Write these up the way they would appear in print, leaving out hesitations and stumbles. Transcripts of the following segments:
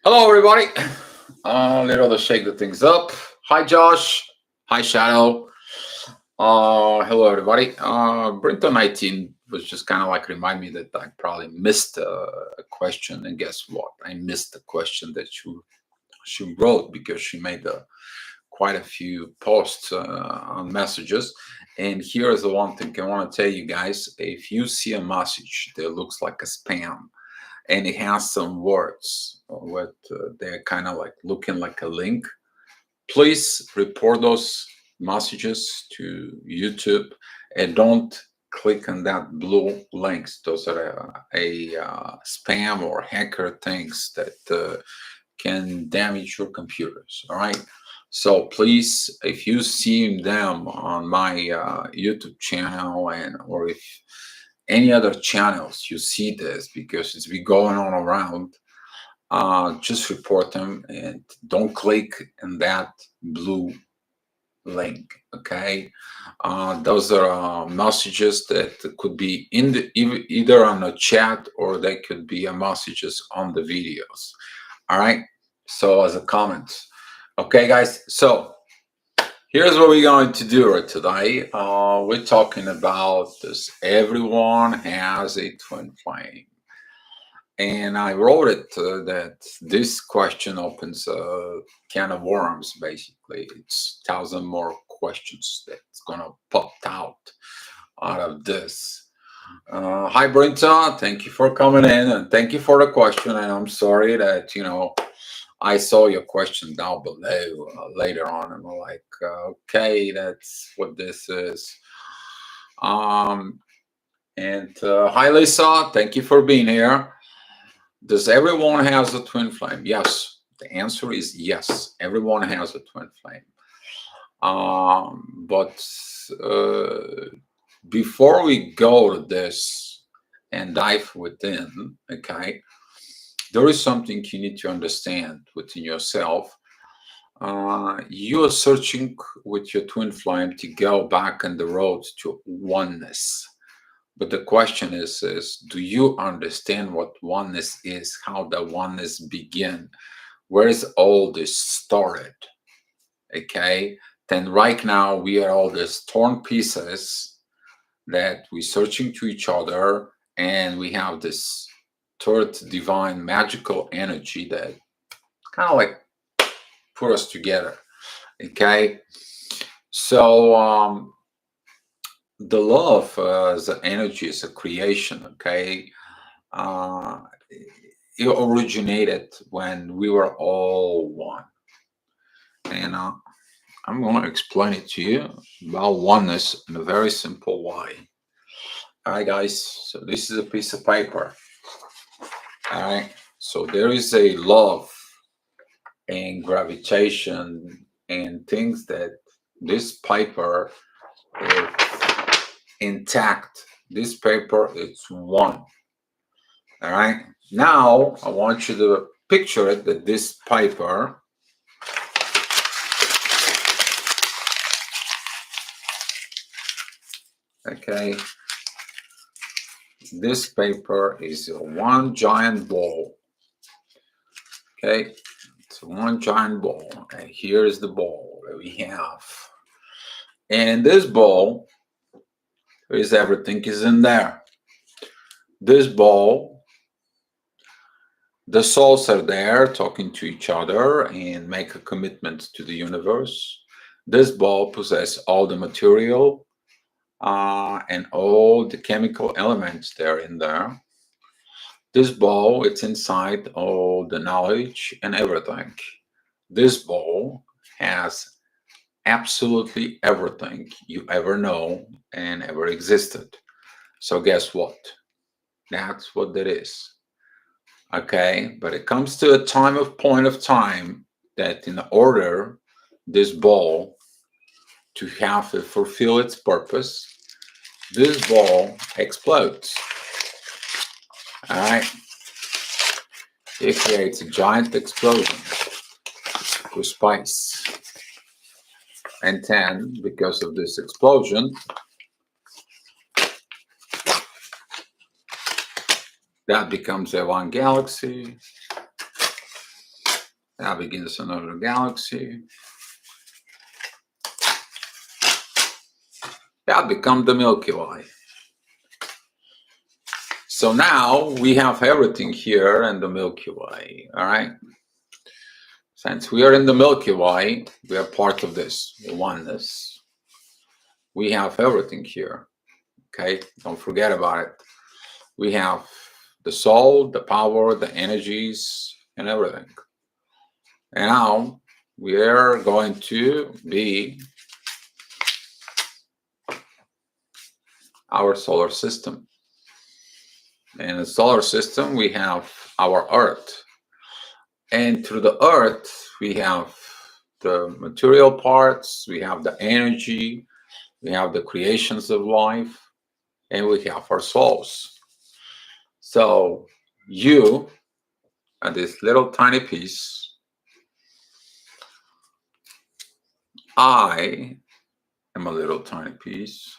Hello, everybody. Let us shake the things up. Hi, Josh. Hi, Shadow. Hello, everybody. Brinton 19 was just kind of like remind me that I probably missed a question, and guess what? I missed the question that she wrote because she made quite a few posts on messages. And here is the one thing I want to tell you guys: if you see a message that looks like a spam and it has some words what they're kind of like looking like a link, please report those messages to YouTube and don't click on that blue links. Those are spam or hacker things that can damage your computers. All right. So please, if you see them on my YouTube channel and or if any other channels you see this because it's been going on around, just report them and don't click on that blue link. Okay, those are messages that could be in the either on the chat or they could be messages on the videos. All right, so as a comment. Okay, guys, so here's what we're going to do right today. We're talking about this. Everyone has a twin flame. And I wrote it that this question opens a can of worms, basically. It's 1,000 more questions that's going to pop out of this. Hi, Brinta. Thank you for coming in and thank you for the question. And I'm sorry that, I saw your question down below later on. And I'm like, okay, that's what this is. And hi, Lisa. Thank you for being here. Does everyone has a twin flame? Yes. The answer is yes. Everyone has a twin flame. But before we go to this and dive within, okay, there is something you need to understand within yourself. You are searching with your twin flame to go back on the road to oneness. But the question is do you understand what oneness is, how the oneness begin, where is all this started? Okay, then right now we are all these torn pieces that we're searching to each other, and we have this third divine magical energy that kind of like put us together. Okay, so the love as an energy is a creation. Okay, it originated when we were all one, and I'm going to explain it to you about oneness in a very simple way. All right, guys, so this is a piece of paper. All right, so there is a love and gravitation and things that this paper is intact. This paper is one. All right. Now I want you to picture it that this paper okay, this paper is one giant ball. Okay, it's one giant ball, and here's the ball that we have. And this ball is everything is in there. This ball, the souls are there talking to each other and make a commitment to the universe. This ball possesses all the material and all the chemical elements there in there. This ball, it's inside all the knowledge and everything. This ball has absolutely everything you ever know and ever existed. So guess what? That's what that is. Okay, but it comes to a point of time that in order this ball to have it fulfill its purpose, this ball explodes. All right, it creates a giant explosion with spice, and then because of this explosion, that becomes a one galaxy, Now begins another galaxy. That becomes the Milky Way. So now we have everything here in the Milky Way, all right? Since we are in the Milky Way, we are part of this oneness. We have everything here, okay? Don't forget about it. We have the soul, the power, the energies, and everything. And now we are going to be our solar system. In the solar system, we have our Earth. And through the Earth, we have the material parts, we have the energy, we have the creations of life, and we have our souls. So you are this little tiny piece. I am a little tiny piece.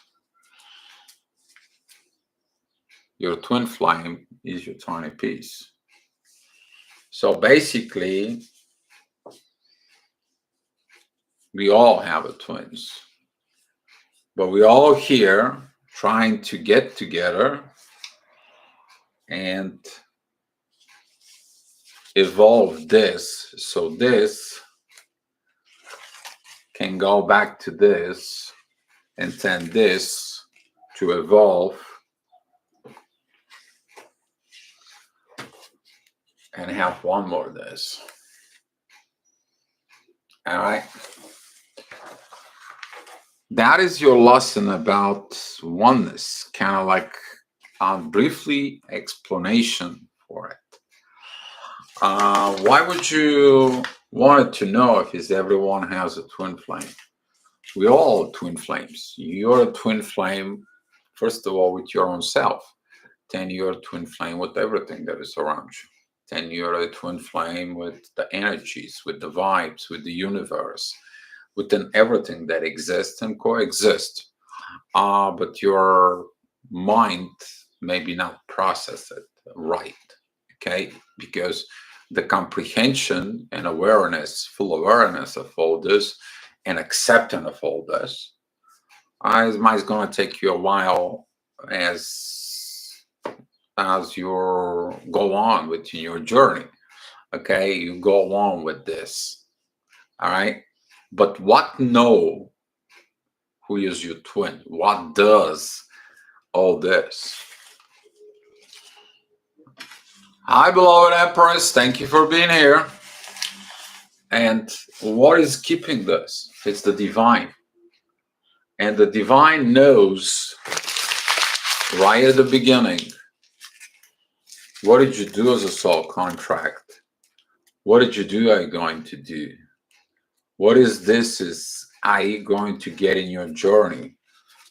Your twin flame is your tiny piece. So basically, we all have a twins, but we're all here trying to get together and evolve this, so this can go back to this and then this to evolve and have one more this. All right. That is your lesson about oneness, kind of like a briefly explanation for it. Why would you want to know if everyone has a twin flame? We all twin flames. You're a twin flame, first of all, with your own self. Then you're a twin flame with everything that is around you. Then you're a twin flame with the energies, with the vibes, with the universe, within everything that exists and coexists. But your mind maybe not process it right, okay? Because the comprehension and awareness, full awareness of all this and acceptance of all this is going to take you a while as you go on with your journey. Okay, you go on with this. All right, but what know who is your twin? What does all this? Hi, beloved Empress. Thank you for being here. And what is keeping this? It's the divine. And the divine knows right at the beginning, what did you do as a soul contract? What did you do? Are you going to do? What is this? Are you going to get in your journey?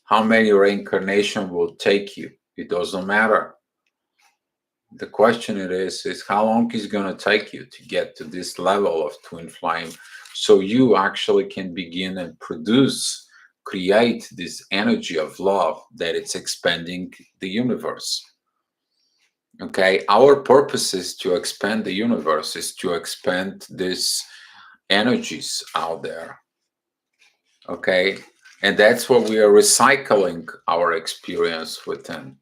How many reincarnations will take you? It doesn't matter. The question is how long is going to take you to get to this level of twin flame so you actually can begin and create this energy of love that it's expanding the universe. Okay, our purpose is to expand the universe, is to expand these energies out there. Okay, and that's what we are recycling our experience within.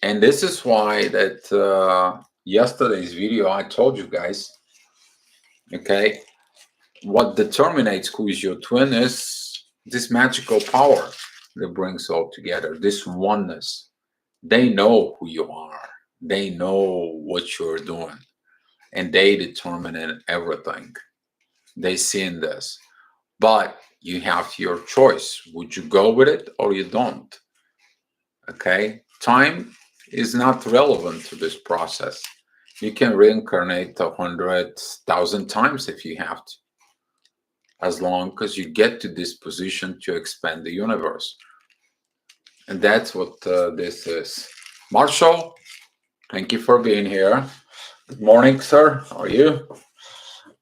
And this is why that yesterday's video I told you guys, okay, what determines who is your twin is this magical power that brings all together, this oneness. They know who you are. They know what you're doing. And they determine everything. They see in this. But you have your choice. Would you go with it or you don't? Okay? Time is not relevant to this process. You can reincarnate 100,000 times if you have to, as long as you get to this position to expand the universe. And that's what this is. Marshall, thank you for being here. Good morning, sir. How are you?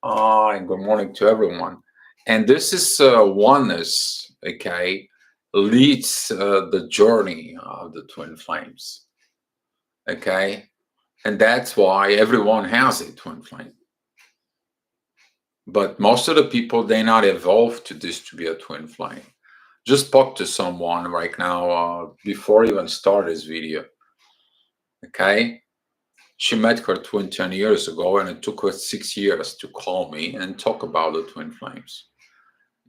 And good morning to everyone. And this is oneness, okay, leads the journey of the twin flames. Okay, and that's why everyone has a twin flame. But most of the people, they not evolved to this to be a twin flame. Just spoke to someone right now before I even start this video. Okay, she met her twin 10 years ago, and it took her 6 years to call me and talk about the twin flames.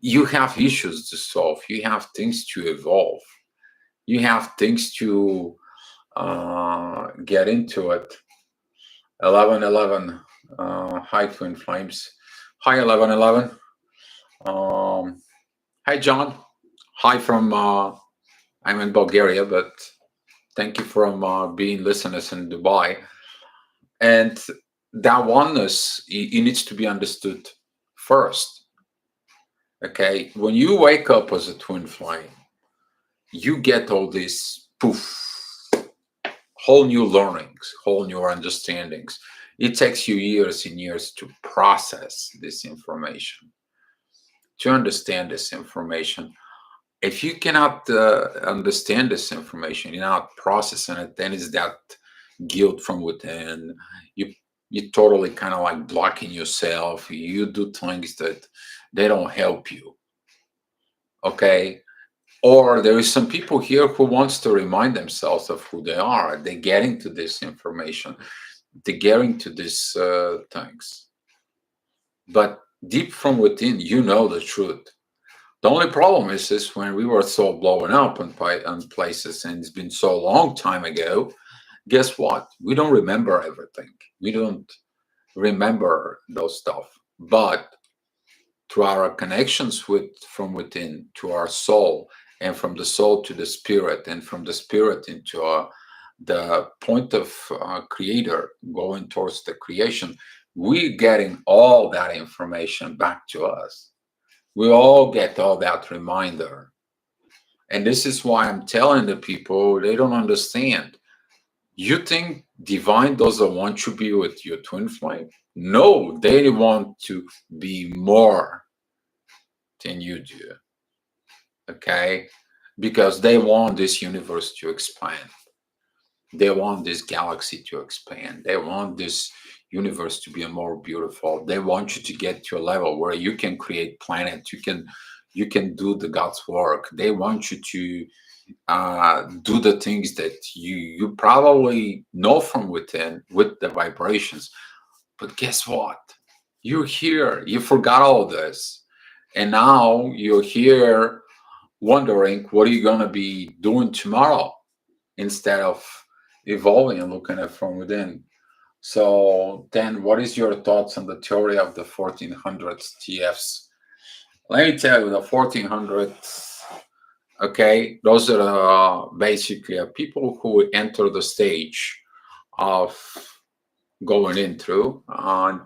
You have issues to solve. You have things to evolve. You have things to get into it. 1111. Hi, twin flames. Hi, 1111. Hi, John. Hi from I'm in Bulgaria, but thank you from being listeners in Dubai. And that oneness, it needs to be understood first. Okay, when you wake up as a twin flame, you get all these poof, whole new learnings, whole new understandings. It takes you years and years to process this information, to understand this information. If you cannot understand this information, you're not processing it, then it's that guilt from within. You totally kind of like blocking yourself. You do things that they don't help you. Okay. Or there is some people here who wants to remind themselves of who they are. They get into this information. They get into these things. But deep from within, you know the truth. The only problem is when we were so blown up on places, and it's been so long time ago. Guess what? We don't remember everything. We don't remember those stuff. But through our connections with from within to our soul, and from the soul to the spirit, and from the spirit into the point of creator, going towards the creation, we're getting all that information back to us. We all get all that reminder. And this is why I'm telling the people, they don't understand. You think divine doesn't want you to be with your twin flame? No, they want to be more than you do. Okay? Because they want this universe to expand. They want this galaxy to expand. They want this universe to be more beautiful. They want you to get to a level where you can create planets. You can do the God's work. They want you to do the things that you probably know from within with the vibrations. But guess what? You're here. You forgot all this, and now you're here wondering what are you going to be doing tomorrow, instead of evolving and looking at from within. So then, what is your thoughts on the theory of the 1400s TFs? Let me tell you, the 1400s, okay, those are basically people who enter the stage of going in through, and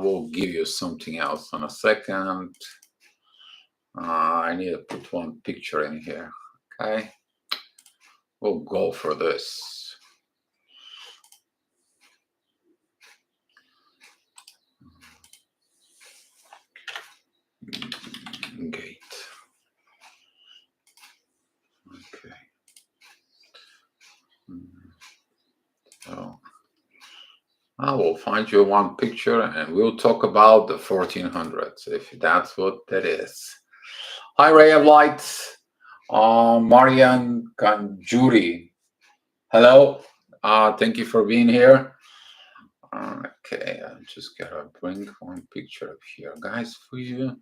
we'll give you something else in a second. I need to put one picture in here, okay? We'll go for this. Gate. Okay. So I will find you one picture and we'll talk about the 1400s, if that's what that is. Hi, Ray of Light. Marian Kanjuri. Hello. Thank you for being here. Okay, I just gotta bring one picture up here, guys, for you.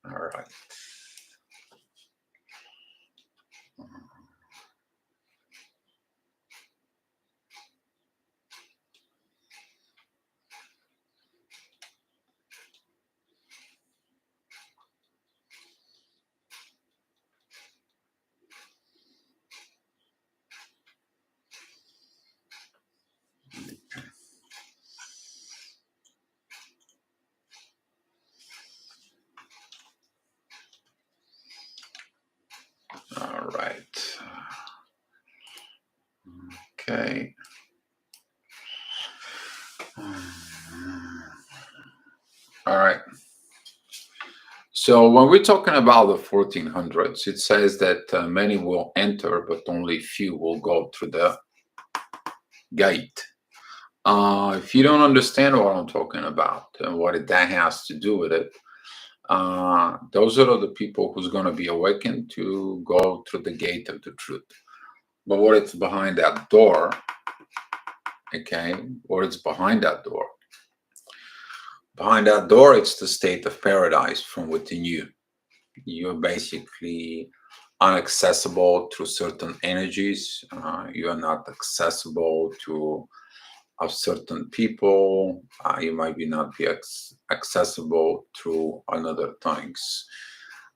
All right. All right. Okay. All right. So when we're talking about the 1400s, it says that many will enter, but only few will go through the gate. If you don't understand what I'm talking about and what that has to do with it, those are the people who's going to be awakened to go through the gate of the truth. But what it's behind that door, okay, what it's behind that door? Behind that door, it's the state of paradise from within you. You're basically inaccessible through certain energies. You are not accessible to of certain people. You might be not be accessible through another things.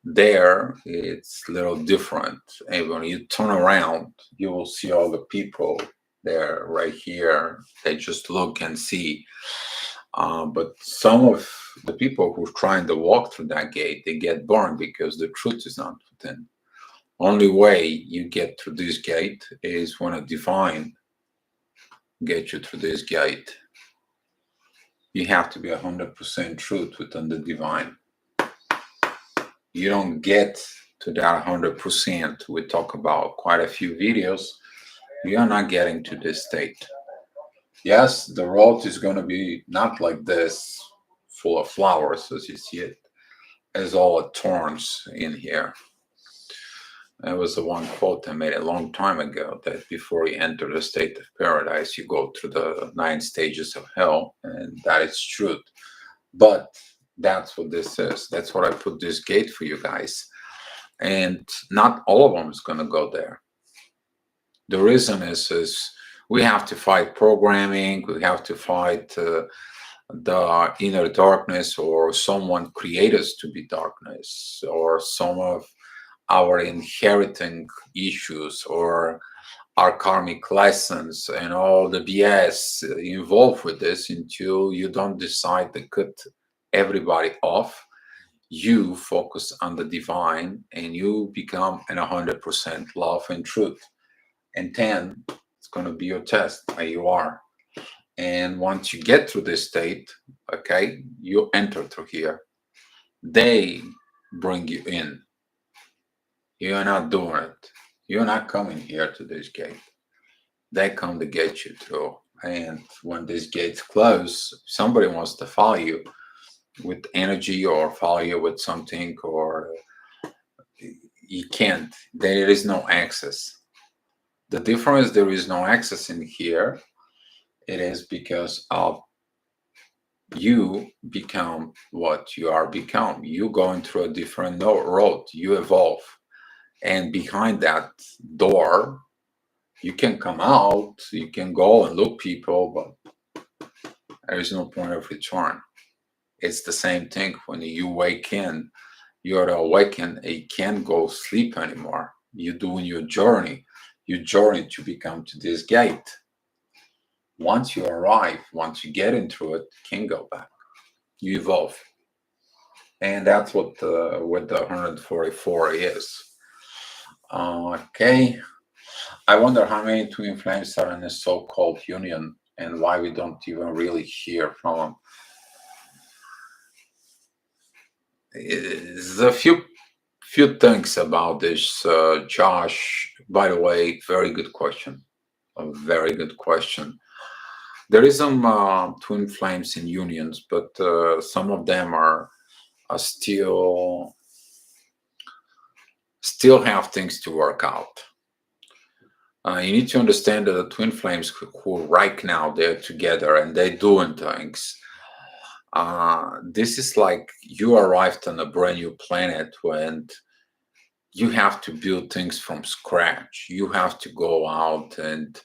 There, it's a little different. And when you turn around, you will see all the people there right here. They just look and see. But some of the people who are trying to walk through that gate, they get burned because the truth is not within. Only way you get through this gate is when a divine get you through this gate. You have to be 100% truth within the divine. You don't get to that 100%. We talk about quite a few videos. You are not getting to this state. Yes, the road is going to be not like this, full of flowers as you see it, as all thorns in here. That was the one quote I made a long time ago, that before you enter the state of paradise, you go through the 9 stages of hell, and that is truth. But that's what this is. That's what I put this gate for you guys. And not all of them is going to go there. The reason is we have to fight programming. We have to fight the inner darkness, or someone create us to be darkness, or some of our inheriting issues, or our karmic lessons, and all the BS involved with this, until you don't decide to cut everybody off. You focus on the divine and you become in 100% love and truth. And then it's going to be your test where you are. And once you get through this state, okay, you enter through here. They bring you in. You're not doing it. You're not coming here to this gate. They come to get you through. And when these gates close, somebody wants to follow you with energy, or follow you with something, or you can't. There is no access. The difference, there is no access in here. It is because of you become what you are become. You going through a different road. You evolve. And behind that door, you can come out, you can go and look people, but there is no point of return. It's the same thing when you wake in. You're awakened, you can't go sleep anymore. You're doing your journey to become to this gate. Once you arrive, once you get into it, you can't go back. You evolve. And that's what the 144 is. Okay. I wonder how many twin flames are in a so-called union, and why we don't even really hear from them. There's a few things about this, Josh. By the way, very good question. A very good question. There is some twin flames in unions, but some of them are still have things to work out. You need to understand that the twin flames who right now they're together and they're doing things. This is like you arrived on a brand new planet when you have to build things from scratch. You have to go out, and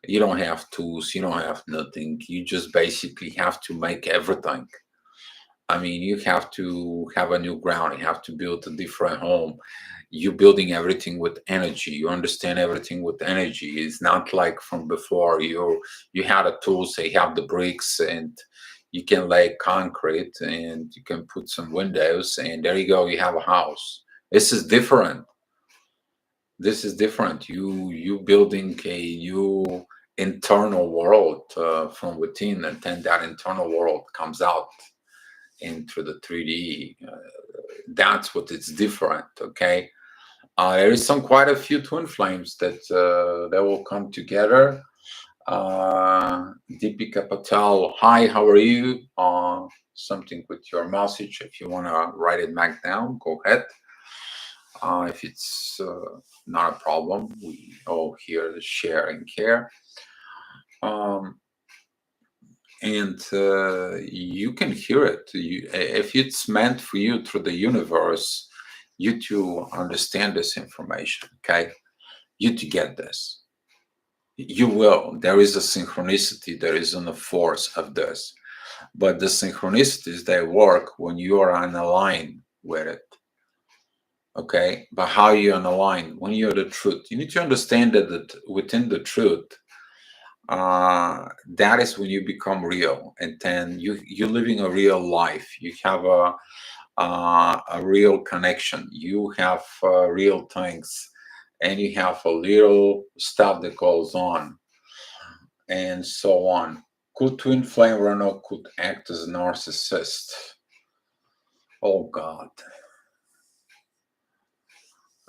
you don't have tools, you don't have nothing. You just basically have to make everything. I mean, you have to have a new ground. You have to build a different home. You're building everything with energy. You understand everything with energy. It's not like from before. You had a tool, say you have the bricks, and you can lay concrete, and you can put some windows, and there you go. You have a house. This is different. This is different. You building a new internal world from within, and then that internal world comes out into the 3D. That's what it's different. Okay, there is quite a few twin flames that will come together. Deepika Patel, hi, how are you? Something with your message. If you want to write it back down, go ahead. If it's not a problem, we all here to share and care. And you can hear it. If it's meant for you through the universe, you to understand this information, okay? You to get this. You will. There is a synchronicity, there isn't a force of this. But the synchronicities, they work when you are in a line with it. Okay? But how you on a line? When you're the truth. You need to understand that within the truth, that is when you become real, and then you're living a real life. You have a real connection. You have real things, and you have a little stuff that goes on, and so on. Could twin flame runner could act as a narcissist? Oh God.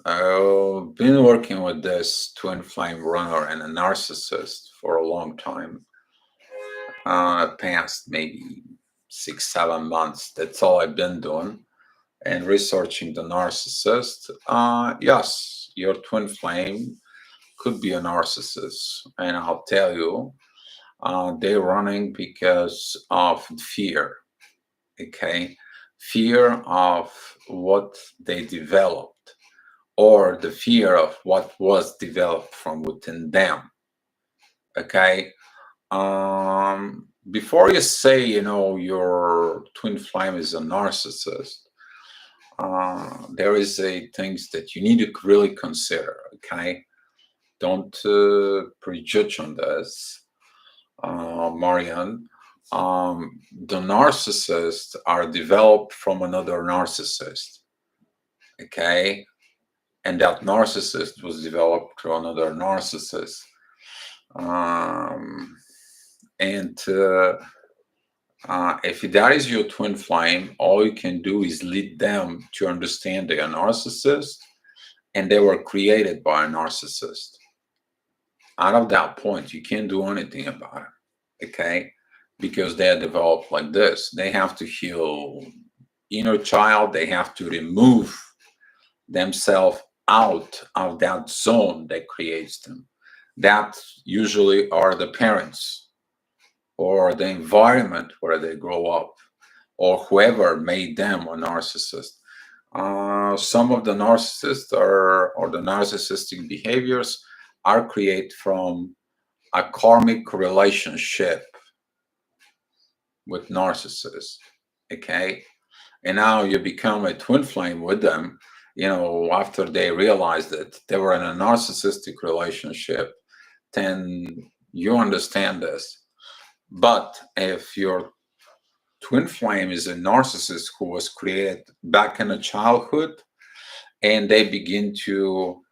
I've been working with this twin flame runner and a narcissist for a long time. Past maybe 6-7 months. That's all I've been doing and researching the narcissist. Yes, your twin flame could be a narcissist, and I'll tell you, they're running because of fear. Okay, fear of what they developed, or the fear of what was developed from within them. Okay, before you say, your twin flame is a narcissist, there is a things that you need to really consider. Okay, don't prejudge on this, Marian. The narcissists are developed from another narcissist. Okay, and that narcissist was developed through another narcissist. And if that is your twin flame, all you can do is lead them to understand they are narcissist, and they were created by a narcissist. Out of that point, you can't do anything about it, okay? Because they are developed like this. They have to heal inner child. They have to remove themselves out of that zone that creates them. That usually are the parents or the environment where they grow up, or whoever made them a narcissist. Some of the narcissists or the narcissistic behaviors are created from a karmic relationship with narcissists. Okay, and now you become a twin flame with them. After they realize that they were in a narcissistic relationship, then you understand this. But if your twin flame is a narcissist who was created back in a childhood, and they begin to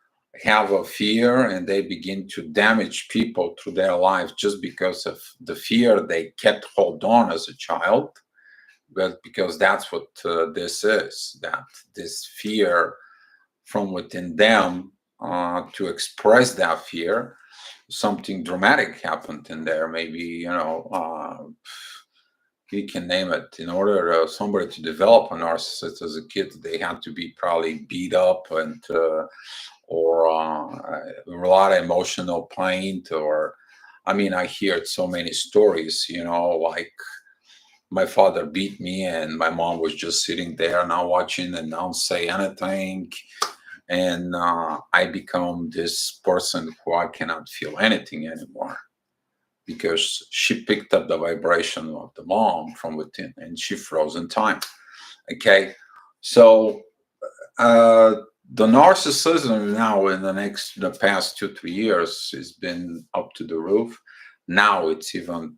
have a fear and they begin to damage people through their life just because of the fear they kept hold on as a child, but because that's what this is, that this fear from within them, to express that fear, something dramatic happened in there. Maybe, you can name it. In order somebody to develop a narcissist as a kid, they had to be probably beat up and or a lot of emotional pain. Or, I heard so many stories. Like my father beat me, and my mom was just sitting there, not watching and not say anything. And I become this person who I cannot feel anything anymore, because she picked up the vibration of the mom from within, and she froze in time. Okay, so the narcissism now in the past 2-3 years has been up to the roof. Now it's even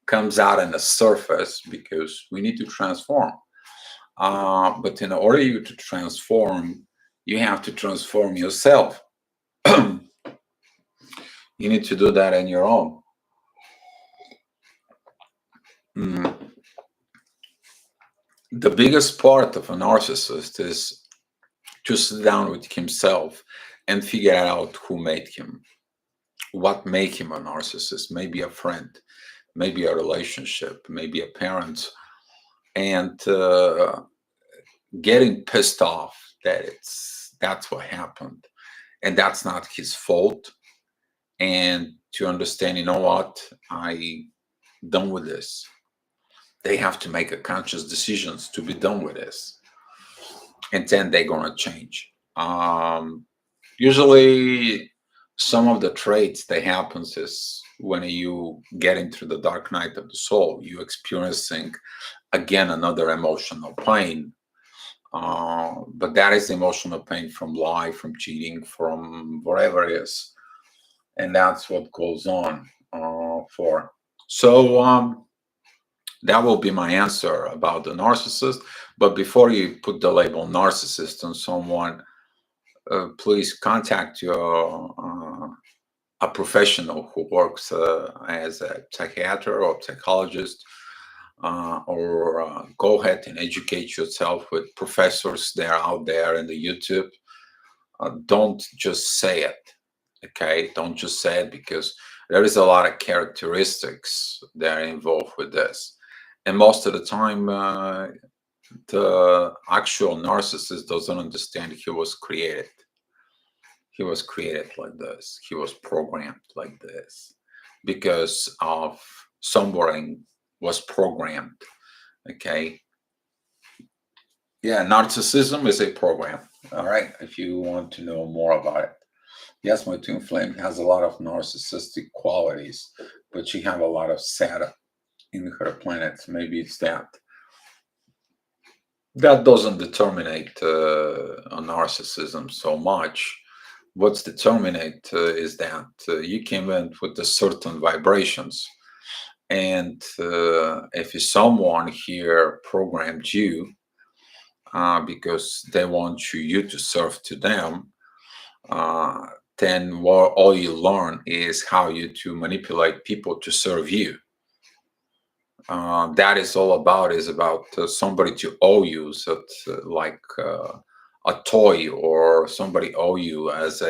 comes out on the surface because we need to transform. But in order you to transform, you have to transform yourself. You need to do that on your own. The biggest part of a narcissist is to sit down with himself and figure out who made him, what made him a narcissist, maybe a friend, maybe a relationship, maybe a parent, and getting pissed off that that's what happened and that's not his fault, and to understand, you know what, I done with this. They have to make a conscious decisions to be done with this, and then they're gonna change. Usually, some of the traits that happens is when you get into the dark night of the soul, you experiencing again another emotional pain. But that is emotional pain from lie, from cheating, from whatever it is, and that's what goes on for. So that will be my answer about the narcissist. But before you put the label narcissist on someone, please contact your a professional who works as a psychiatrist or psychologist, or go ahead and educate yourself with professors that are out there in the YouTube. Don't just say it, okay? Don't just say it, because there is a lot of characteristics that are involved with this. And most of the time, the actual narcissist doesn't understand he was created. He was created like this. He was programmed like this because of somewhere was programmed. Okay. Yeah, narcissism is a program. All right. If you want to know more about it. Yes, my twin flame has a lot of narcissistic qualities, but she have a lot of Saturn in her planets. Maybe it's that. That doesn't determine a narcissism so much. What's determinate is that you came in with the certain vibrations, and if someone here programmed you because they want you to serve to them, then what all you learn is how you to manipulate people to serve you. That is all about, is about somebody to owe you, so like a toy, or somebody owe you as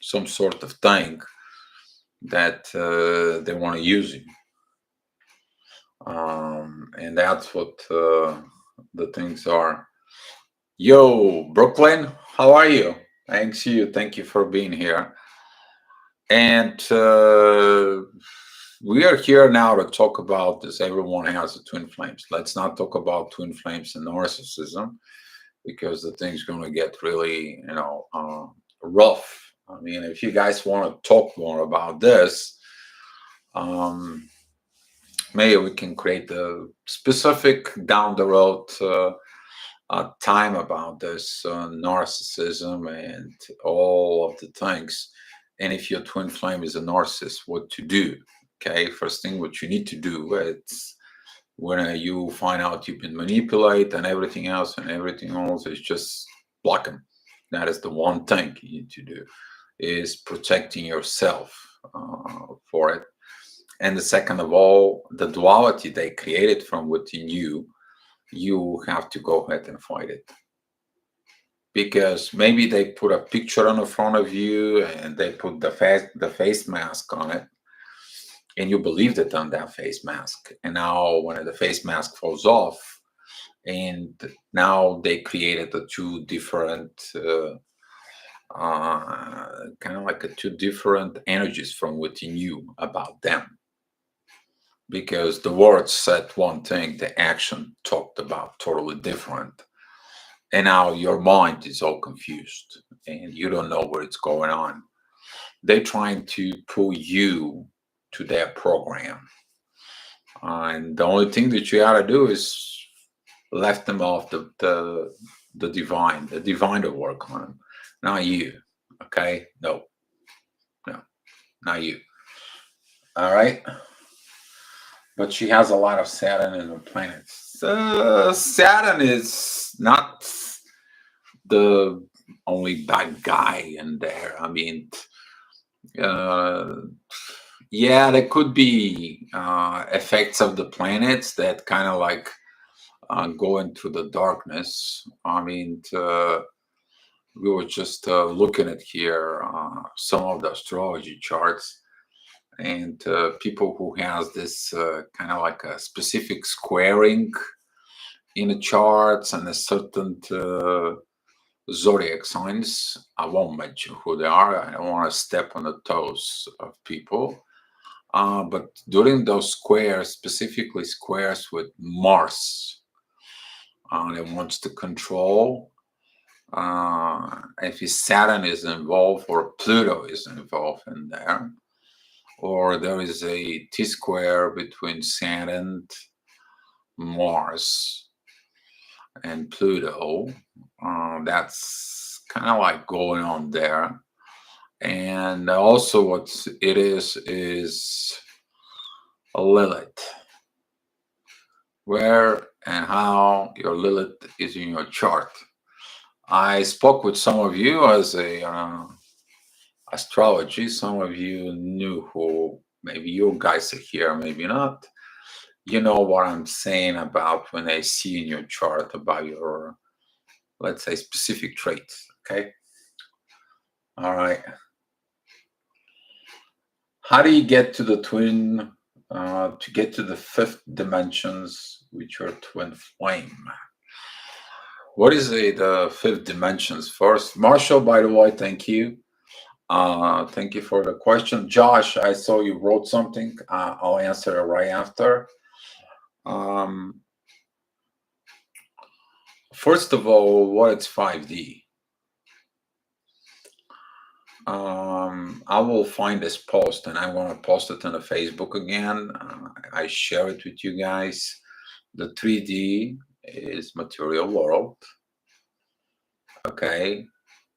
some sort of thing that they want to use you. And that's what the things are. Yo, Brooklyn, how are you? Thanks you. Thank you for being here. And we are here now to talk about this. Everyone has a twin flames. Let's not talk about twin flames and narcissism, because the thing's going to get really, rough. I mean, if you guys want to talk more about this, maybe we can create a specific down the road time about this narcissism and all of the things. And if your twin flame is a narcissist, what to do? Okay, first thing what you need to do, it's when you find out you've been manipulated and everything else is just block them. That is the one thing you need to do, is protecting yourself for it. And the second of all, the duality they created from within you have to go ahead and fight it. Because maybe they put a picture on the front of you and they put the face mask on it, and you believed it on that face mask. And now when the face mask falls off, and now they created the two different kind of like two different energies from within you about them. Because the words said one thing, the action talked about totally different. And now your mind is all confused and you don't know where it's going on. They're trying to pull you to their program. And the only thing that you got to do is left them off the divine. The divine to work on them, not you. Okay? No, not you. All right? But she has a lot of Saturn in her planets. Saturn is not the only bad guy in there. I mean, yeah, there could be effects of the planets that kind of like going through the darkness. I mean, we were just looking at here some of the astrology charts, and people who has this kind of like a specific squaring in the charts and a certain zodiac signs. I won't mention who they are. I don't want to step on the toes of people. But during those squares, specifically squares with Mars, that wants to control. If Saturn is involved or Pluto is involved in there, or there is a T-square between Saturn, Mars, and Pluto, that's kind of like going on there. And also what it is a Lilith. Where and how your Lilith is in your chart. I spoke with some of you as a astrology. Some of you knew who, maybe you guys are here, maybe not. You know what I'm saying about when I see in your chart about your, let's say, specific traits. Okay. All right. How do you get to the twin, to get to the fifth dimensions with your twin flame? What is the fifth dimensions first? Marshall, by the way, thank you. Thank you for the question. Josh, I saw you wrote something. I'll answer it right after. First of all, what is 5D? I will find this post and I'm going to post it on the Facebook again. I share it with you guys. The 3D is material world. Okay.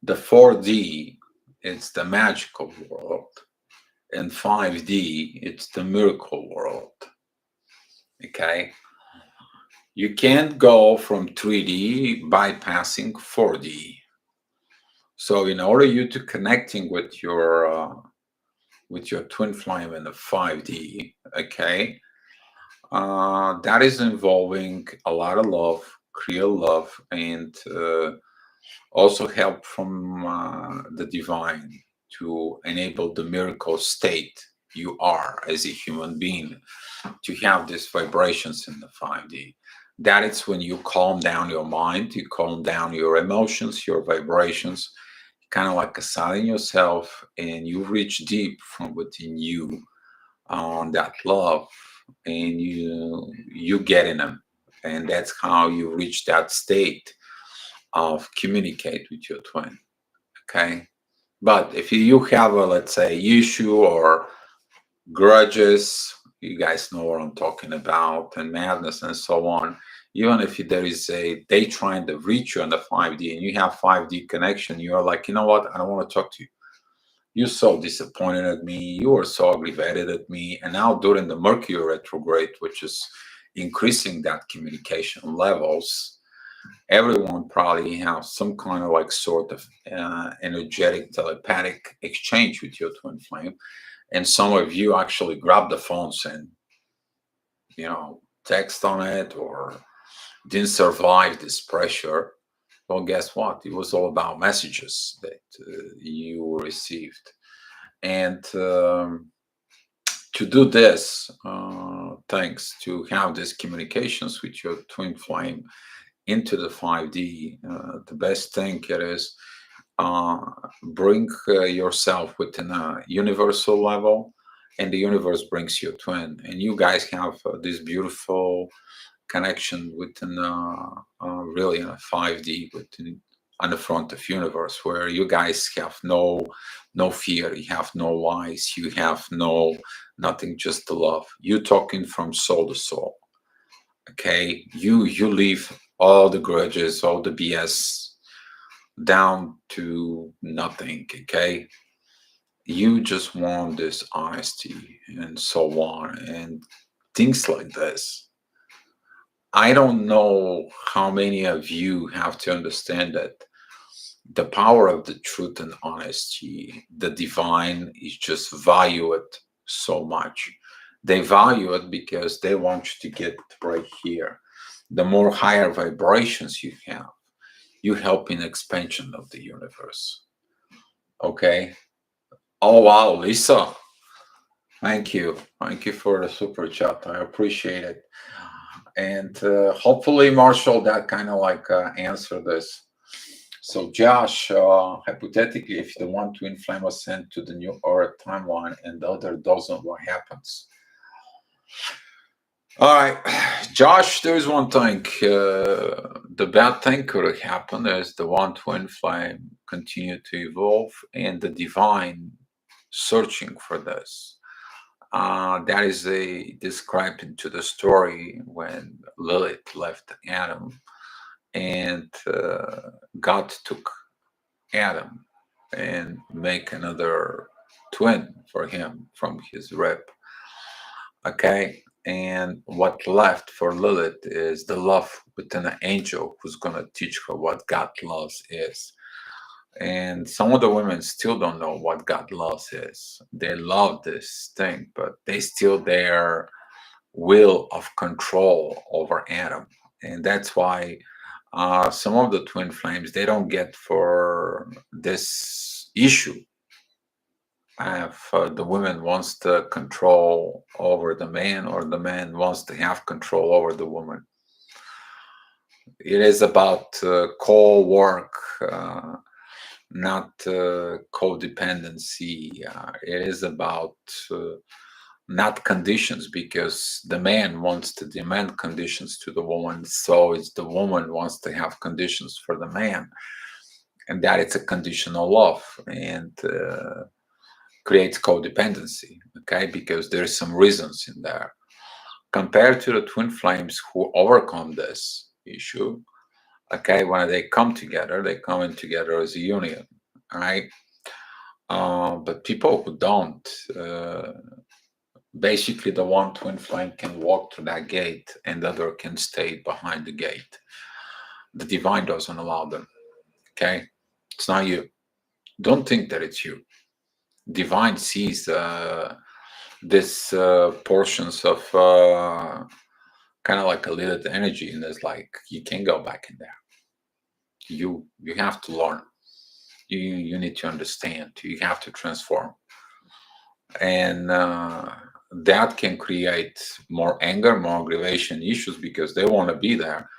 The 4D, it's the magical world. And 5D, it's the miracle world. Okay. You can't go from 3D bypassing 4D. So in order you to connecting with your twin flame in the 5D, okay, that is involving a lot of love, real love, and also help from the divine to enable the miracle state you are as a human being, to have these vibrations in the 5D. That is when you calm down your mind, you calm down your emotions, your vibrations, kind of like assigning yourself, and you reach deep from within you on that love, and you get in them, and that's how you reach that state of communicate with your twin. Okay. But if you have a, let's say, issue or grudges, you guys know what I'm talking about, and madness and so on, even if there is they trying to reach you on the 5D and you have 5D connection, you are like, you know what, I don't want to talk to you. You're so disappointed at me, you are so aggravated at me. And now during the Mercury retrograde, which is increasing that communication levels, everyone probably has some kind of like sort of energetic telepathic exchange with your twin flame. And some of you actually grab the phones and, text on it, or didn't survive this pressure. Well, guess what? It was all about messages that you received. And to do this, thanks to have these communications with your twin flame into the 5D, the best thing it is bring yourself within a universal level, and the universe brings your twin, and you guys have this beautiful connection within really in a 5D, within on the front of universe, where you guys have no fear, you have no lies, you have nothing, just the love. You talking from soul to soul. Okay, you leave all the grudges, all the BS down to nothing. Okay, you just want this honesty and so on and things like this. I don't know how many of you have to understand that the power of the truth and honesty, the divine, is just value it so much. They value it because they want you to get right here. the more higher vibrations you have, you help in expansion of the universe. Okay. Oh wow, Lisa. Thank you. Thank you for the super chat. I appreciate it. And hopefully, Marshall, that kind of like answer this. So, Josh, hypothetically, if the one twin flame was sent to the new Earth timeline and the other doesn't, what happens? All right, Josh, there's one thing. The bad thing could happen is the one twin flame continue to evolve and the divine searching for this. That is described into the story when Lilith left Adam and God took Adam and make another twin for him from his rib. Okay, and what left for Lilith is the love within an angel who's going to teach her what God loves is. And some of the women still don't know what God loves is. They love this thing, but they still their will of control over Adam. And that's why some of the twin flames, they don't get for this issue. If the woman wants to control over the man or the man wants to have control over the woman. It is about co-work, not codependency. It is about not conditions, because the man wants to demand conditions to the woman, so it's the woman wants to have conditions for the man, and that it's a conditional love and creates codependency. Okay, because there's some reasons in there. Compared to the twin flames who overcome this issue, okay, when they come together, they come in together as a union, right? But people who don't, basically the one twin flame can walk through that gate and the other can stay behind the gate. The divine doesn't allow them. Okay, it's not you. Don't think that it's you. Divine sees this portions of kind of like a little energy, and it's like you can't go back in there. You have to learn. You need to understand. You have to transform, and that can create more anger, more aggravation issues because they want to be there,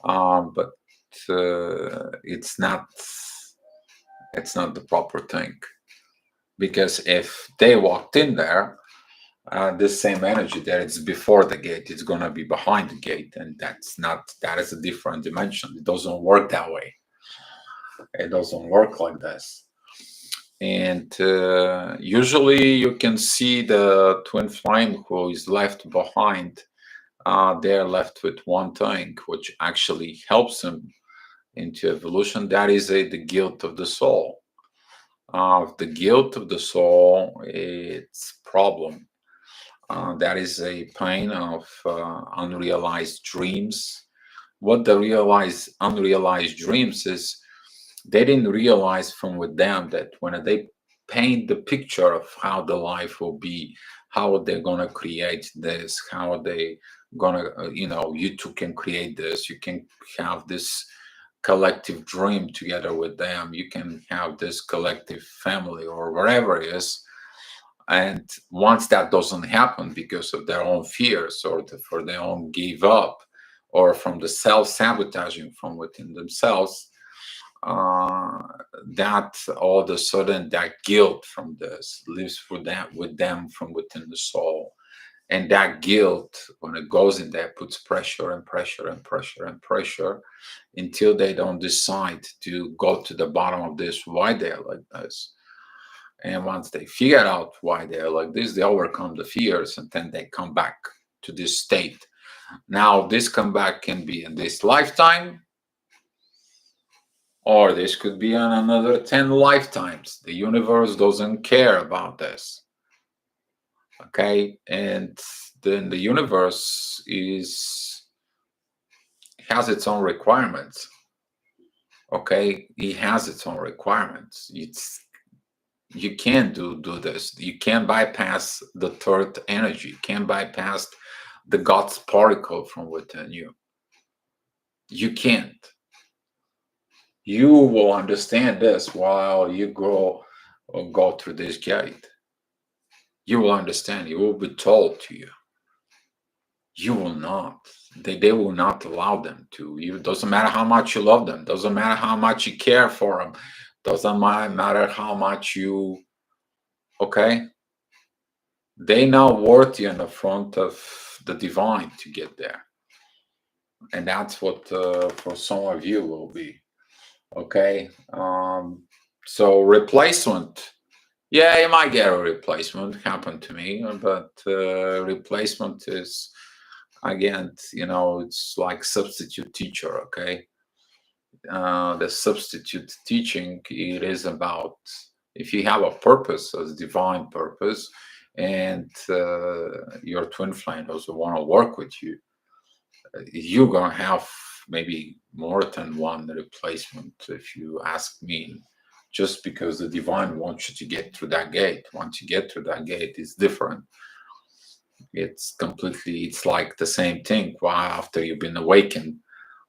but it's not the proper thing. Because if they walked in there, this same energy that it's before the gate, it's going to be behind the gate, and that is a different dimension. It doesn't work that way. It doesn't work like this. And usually you can see the twin flame who is left behind. They're left with one thing, which actually helps them into evolution. That is the guilt of the soul. The guilt of the soul, it's problem. That is a pain of unrealized dreams. What the unrealized dreams is, they didn't realize from with them that when they paint the picture of how the life will be, how they're gonna create this, how they gonna, you two can create this, you can have this collective dream together with them, you can have this collective family or whatever it is. And once that doesn't happen because of their own fears or for their own give up or from the self-sabotaging from within themselves, that all of a sudden that guilt from this lives with them from within the soul. And that guilt, when it goes in there, puts pressure and pressure and pressure and pressure until they don't decide to go to the bottom of this, why they're like this. And once they figure out why they're like this, they overcome the fears and then they come back to this state. Now, this comeback can be in this lifetime, or this could be on another 10 lifetimes. The universe doesn't care about this. Okay, and then the universe has its own requirements. Okay, it has its own requirements. You can't do this. You can't bypass the third energy. You can't bypass the God's particle from within you. You can't. You will understand this while you go through this gate. You will understand. It will be told to you. You will not. They will not allow them to. You doesn't matter how much you love them. Doesn't matter how much you care for them. Doesn't matter how much you. Okay, they not worthy in the front of the divine to get there, and that's what for some of you will be. Okay, so replacement. Yeah, you might get a replacement. Happened to me, but replacement is again, it's like substitute teacher. Okay, the substitute teaching, it is about if you have a purpose, a divine purpose, and your twin flame doesn't want to work with you, you're gonna have maybe more than one replacement, if you ask me, just because the divine wants you to get through that gate. Once you get through that gate, it's different. It's like the same thing. Why, after you've been awakened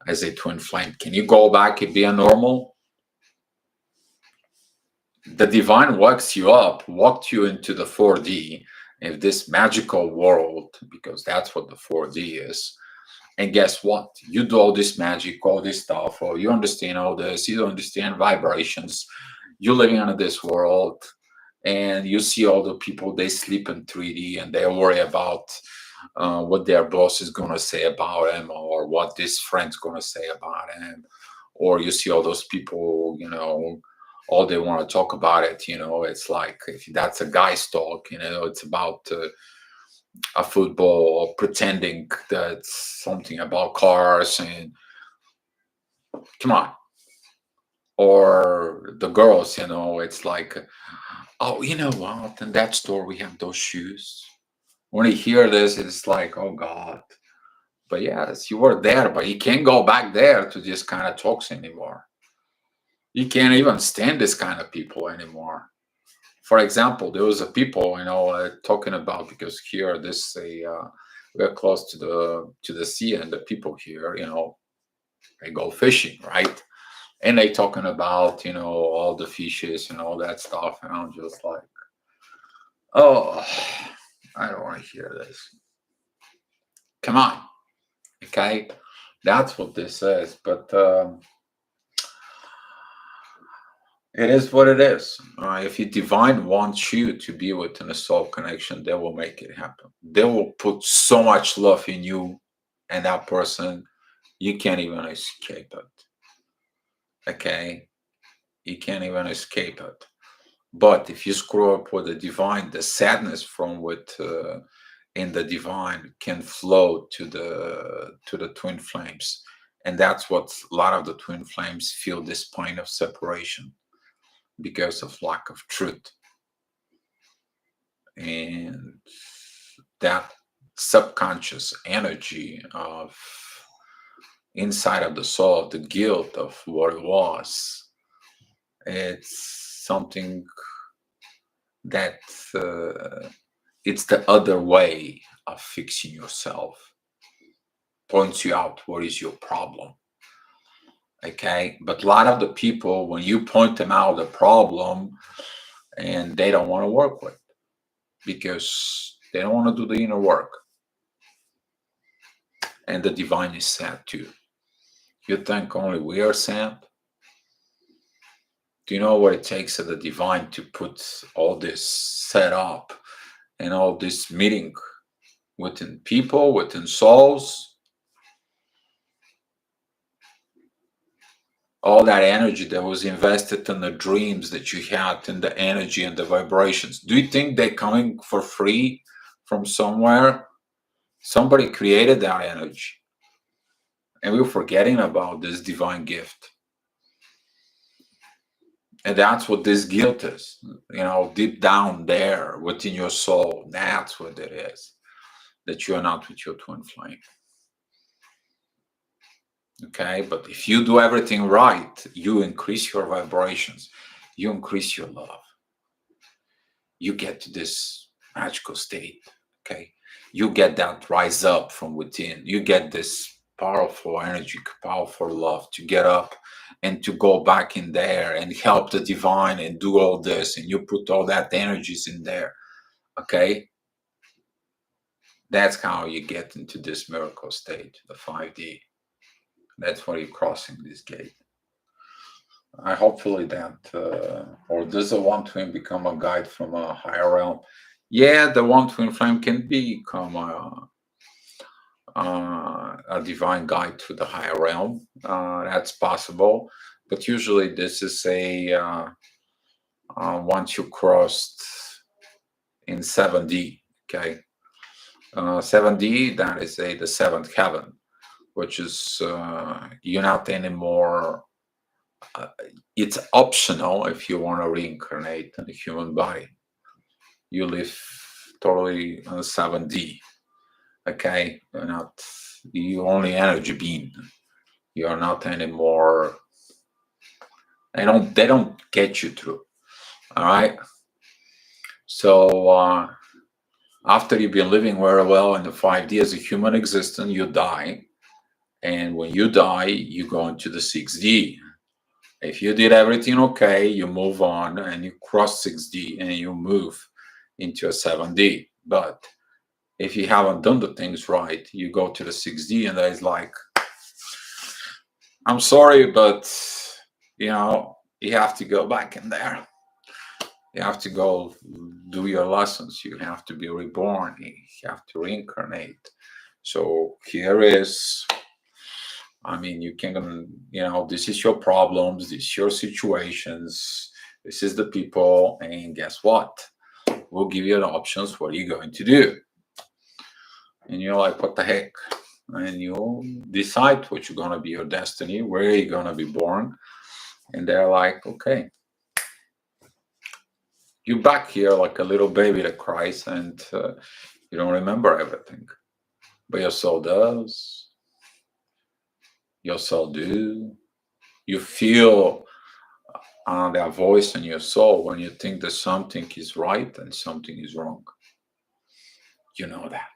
as a twin flame, can you go back and be a normal? The divine wakes you up, walked you into the 4D, in this magical world, because that's what the 4D is. And guess what? You do all this magic, all this stuff, or you understand all this, you understand vibrations, you're living under this world, and you see all the people, they sleep in 3D and they worry about what their boss is going to say about them, or what this friend's going to say about him. Or you see all those people, all they want to talk about it, it's like, if that's a guy's talk, it's about a football, or pretending that's something about cars, and come on. Or the girls, it's like, oh, you know what, in that store we have those shoes. When you hear this, it's like, oh God. But yes, you were there, but you can't go back there to this kind of talks anymore. You can't even stand this kind of people anymore. For example, there was a people, talking about, because here we're close to the sea, and the people here, they go fishing, right? And they talking about, all the fishes and all that stuff, and I'm just like, oh, I don't want to hear this. Come on, okay? That's what this is, but it is what it is. If your divine wants you to be within a soul connection, they will make it happen. They will put so much love in you and that person, you can't even escape it. Okay? You can't even escape it. But if you screw up with the divine, the sadness from what in the divine can flow to the twin flames. And that's what a lot of the twin flames feel, this point of separation, because of lack of truth. And that subconscious energy of inside of the soul, the guilt of what it was, it's something that it's the other way of fixing yourself. Points you out what is your problem. Okay, but a lot of the people, when you point them out the problem, and they don't want to work with, because they don't want to do the inner work. And the divine is sad too. You think only we are sad? Do you know what it takes of the divine to put all this set up and all this meeting within people, within souls? All that energy that was invested in the dreams that you had, in the energy and the vibrations. Do you think they're coming for free from somewhere? Somebody created that energy. And we're forgetting about this divine gift. And that's what this guilt is, deep down there within your soul. That's what it is, that you are not with your twin flame. Okay, but if you do everything right, you increase your vibrations, you increase your love, you get to this magical state. Okay, you get that rise up from within, you get this powerful energy, powerful love to get up and to go back in there and help the divine and do all this, and you put all that energies in there, okay? That's how you get into this miracle state, the 5D. That's where you're crossing this gate. Hopefully that, or does the one twin become a guide from a higher realm? Yeah, the one twin flame can become a divine guide to the higher realm. That's possible, but usually this is once you crossed in 7D. Okay, 7D, that is the seventh heaven, which is you're not anymore. It's optional if you want to reincarnate in a human body. You live totally on 7D. Okay, you're not. You only energy being. You are not anymore. They don't get you through. All right. So after you've been living very well in the 5D as a human existence, you die, and when you die, you go into the 6D. If you did everything okay, you move on and you cross 6D and you move into a 7D. But if you haven't done the things right, you go to the 6D and it's like, I'm sorry, but you have to go back in there. You have to go do your lessons. You have to be reborn. You have to reincarnate. So here is, you can, this is your problems, this is your situations, this is the people, and guess what? We'll give you the options. What are you going to do? And you're like, what the heck? And you decide what you're going to be, your destiny, where you're going to be born. And they're like, okay, you're back here like a little baby that cries, and you don't remember everything. But your soul does. Your soul do. You feel that voice in your soul when you think that something is right and something is wrong. You know that.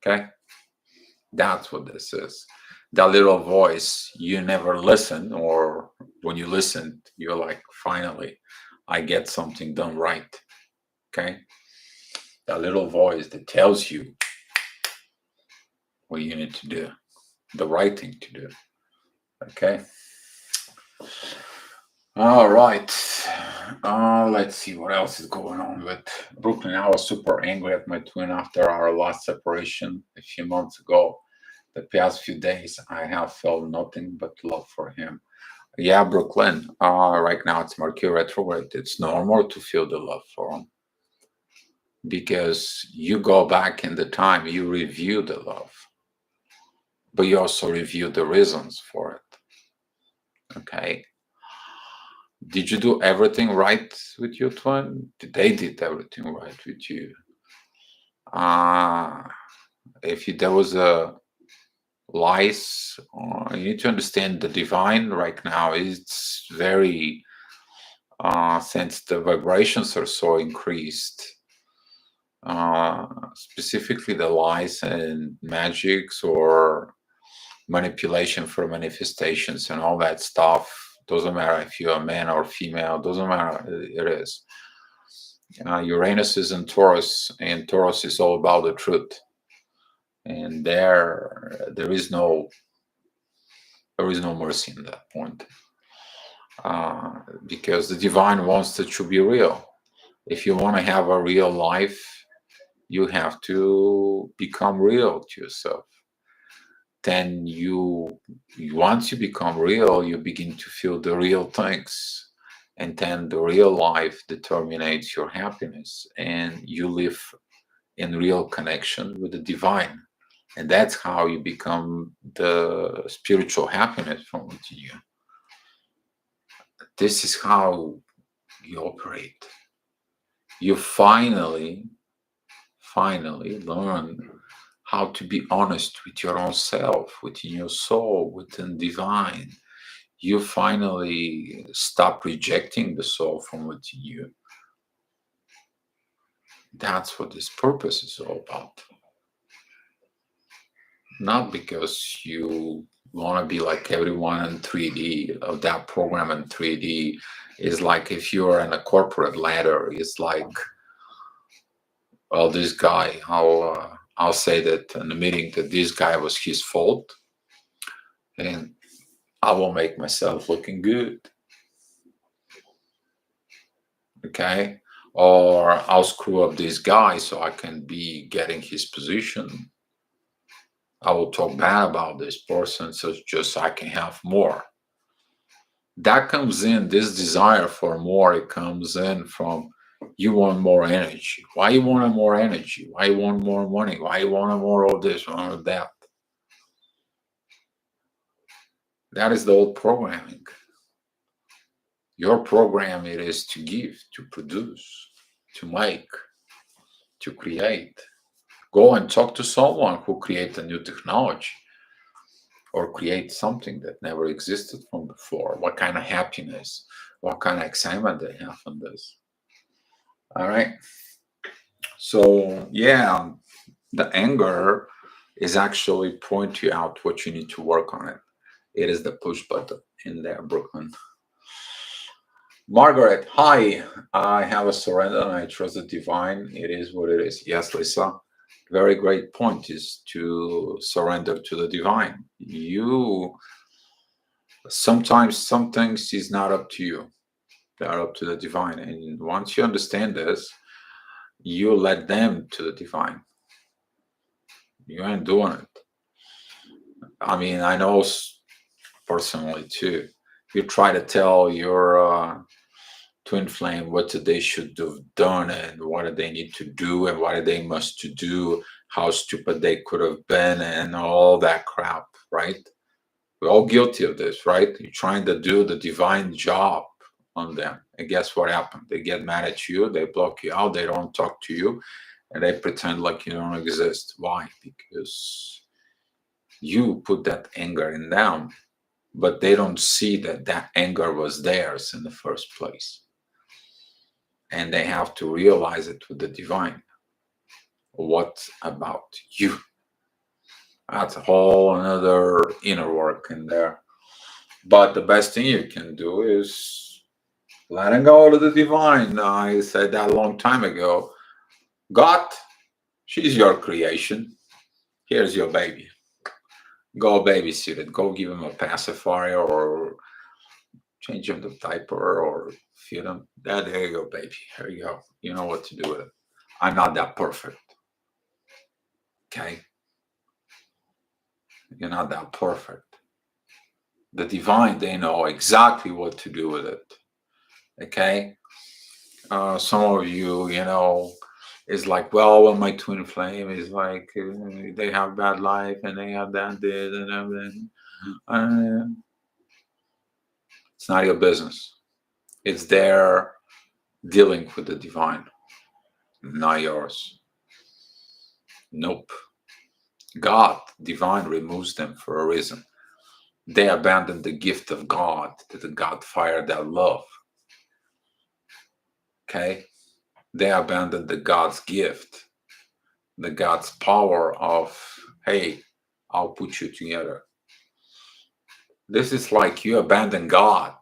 Okay? That's what this is. That little voice, you never listen, or when you listen, you're like, finally, I get something done right. Okay? That little voice that tells you what you need to do, the right thing to do. Okay? All right. Let's see what else is going on with Brooklyn. I was super angry at my twin after our last separation a few months ago. The past few days, I have felt nothing but love for him. Yeah, Brooklyn. Right now it's Mercury retrograde. It's normal to feel the love for him because you go back in the time, you review the love, but you also review the reasons for it. Okay. Did you do everything right with your twin? They did everything right with you. If there was a lies, you need to understand the divine right now. It's very, since the vibrations are so increased, specifically the lies and magics or manipulation for manifestations and all that stuff. Doesn't matter if you're a man or female, doesn't matter, it is. Uranus is in Taurus, and Taurus is all about the truth. And there is no mercy in that point. Because the divine wants it to be real. If you want to have a real life, you have to become real to yourself. Then once you become real, you begin to feel the real things, and then the real life determines your happiness, and you live in real connection with the divine, and that's how you become the spiritual happiness from within you. This is how you operate. You finally learn how to be honest with your own self, within your soul, within divine. You finally stop rejecting the soul from within you. That's what this purpose is all about. not because you want to be like everyone in 3D. Of that program in 3D is like if you're in a corporate ladder, it's like, well, this guy, I'll say that in the meeting that this guy was his fault, and I will make myself looking good, okay? Or I'll screw up this guy so I can be getting his position. I will talk bad about this person so just so I can have more. That comes in, this desire for more, it comes in from you want more energy. Why you want more energy? Why you want more money? Why you want more of this, more of that? That is the old programming. Your program it is to give, to produce, to make, to create. Go and talk to someone who create a new technology or create something that never existed from before. What kind of happiness, what kind of excitement they have on this. All right. So yeah, the anger is actually point you out what you need to work on it. It is the push button in there, Brooklyn. Margaret, hi. I have a surrender and I trust the divine. It is what it is. Yes, Lisa. Very great point is to surrender to the divine. You sometimes some things is not up to you. They are up to the divine. And once you understand this, you let them to the divine. You ain't doing it. I mean, I know personally too. You try to tell your twin flame what they should have done and what they need to do and what they must to do, how stupid they could have been, and all that crap, right? We're all guilty of this, right? You're trying to do the divine job on them. And guess what happened? They get mad at you, they block you out, they don't talk to you, and they pretend like you don't exist. Why? Because you put that anger in them, but they don't see that that anger was theirs in the first place. And they have to realize it with the divine. What about you? That's a whole another inner work in there. But the best thing you can do is letting go to the divine. I said that a long time ago. God, she's your creation. Here's your baby. Go babysit it. Go give him a pacifier or change him the diaper or feed him. There you go, baby. Here you go. You know what to do with it. I'm not that perfect. Okay? You're not that perfect. The divine, they know exactly what to do with it. Okay? Some of you, is like, well, my twin flame is like, they have bad life and they have that, this, and everything. It's not your business. It's their dealing with the divine, not yours. Nope. God, divine, removes them for a reason. They abandoned the gift of God, that the God fired that love. Okay? They abandoned the God's gift, the God's power of, hey, I'll put you together. This is like you abandon God.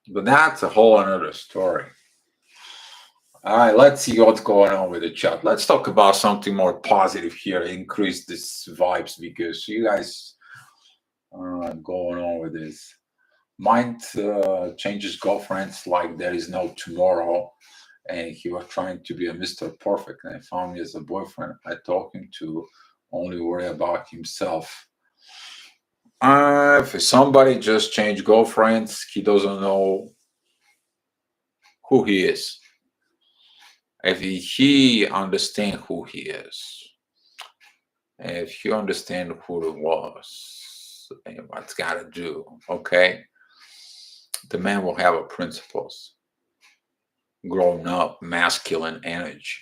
But that's a whole another story. All right, let's see what's going on with the chat. Let's talk about something more positive here, increase this vibes, because you guys are going on with this. Mind changes girlfriends like there is no tomorrow, and he was trying to be a Mr. Perfect, and I found me as a boyfriend I talking to only worry about himself. If somebody just changed girlfriends, he doesn't know who he is. If he understand who he is, if you understand who it was and what's got to do, okay, the man will have a principles. Grown up, masculine energy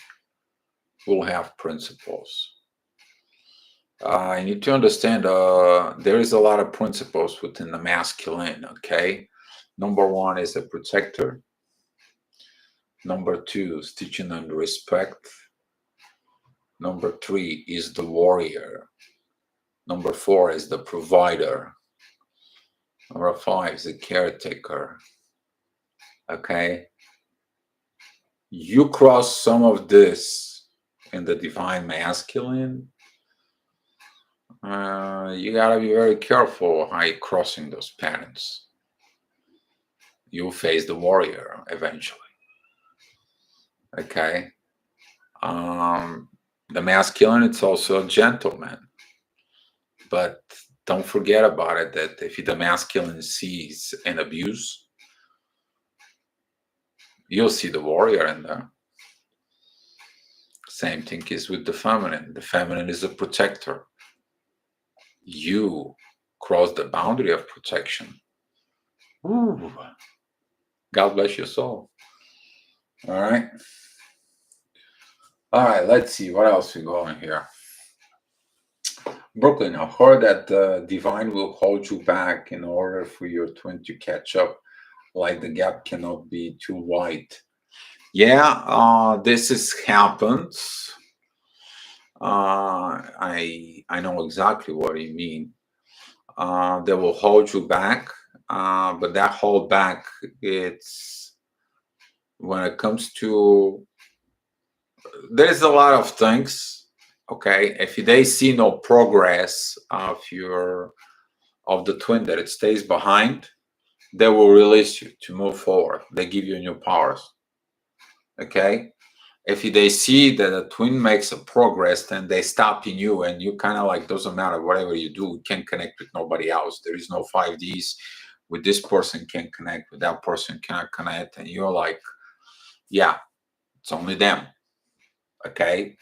will have principles. I need to understand there is a lot of principles within the masculine, okay? Number one is a protector. Number two is teaching them respect. Number 3 is the warrior. Number 4 is the provider. Number 5 is the caretaker. Okay? You cross some of this in the divine masculine, you gotta be very careful how you're crossing those patterns. You'll face the warrior eventually. Okay? The masculine, it's also a gentleman. But don't forget about it that if the masculine sees an abuse, you'll see the warrior in there. Same thing is with the feminine. The feminine is a protector. You cross the boundary of protection. Ooh. God bless your soul. All right. All right, let's see what else we got in here. Brooklyn, I heard that the divine will hold you back in order for your twin to catch up, like the gap cannot be too wide. Yeah, this has happened. I know exactly what you mean. They will hold you back, but that hold back, it's when it comes to, there's a lot of things. Okay, if they see no progress of the twin, that it stays behind, they will release you to move forward. They give you new powers. Okay, if they see that a twin makes a progress, then they stop in you, and you kind of like, doesn't matter whatever you do, you can't connect with nobody else. There is no 5Ds. With this person can't connect, with that person cannot connect, and you're like, yeah, it's only them. Okay.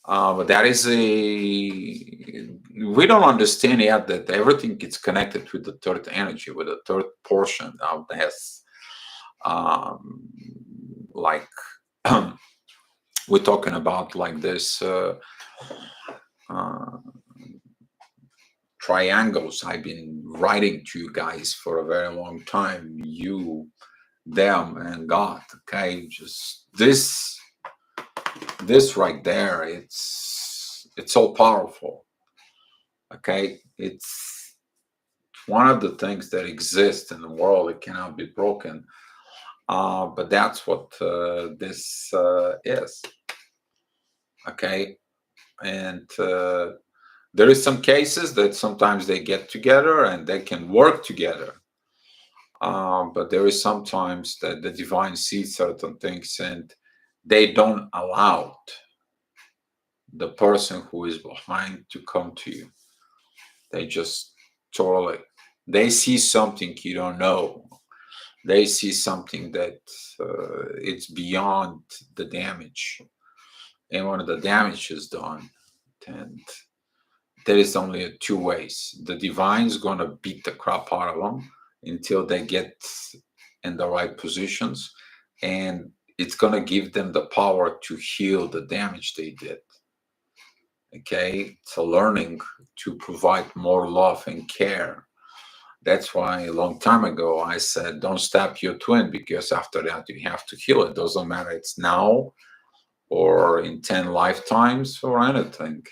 But that is we don't understand yet that everything gets connected with the third energy, with the third portion of this. Like we're talking about like this triangles. I've been writing to you guys for a very long time. You, them, and God. Okay, just this right there, it's so powerful. Okay, it's one of the things that exists in the world. It cannot be broken, but that's what this is. Okay, and there is some cases that sometimes they get together and they can work together, but there is sometimes that the divine sees certain things and they don't allow the person who is behind to come to you. They just totally, they see something you don't know. They see something that it's beyond the damage. And when the damage is done, and there is only two ways. The divine is going to beat the crap out of them until they get in the right positions, and it's going to give them the power to heal the damage they did. Okay, it's a learning to provide more love and care. That's why a long time ago I said, don't stab your twin, because after that you have to heal it. Doesn't matter it's now or in 10 lifetimes or anything.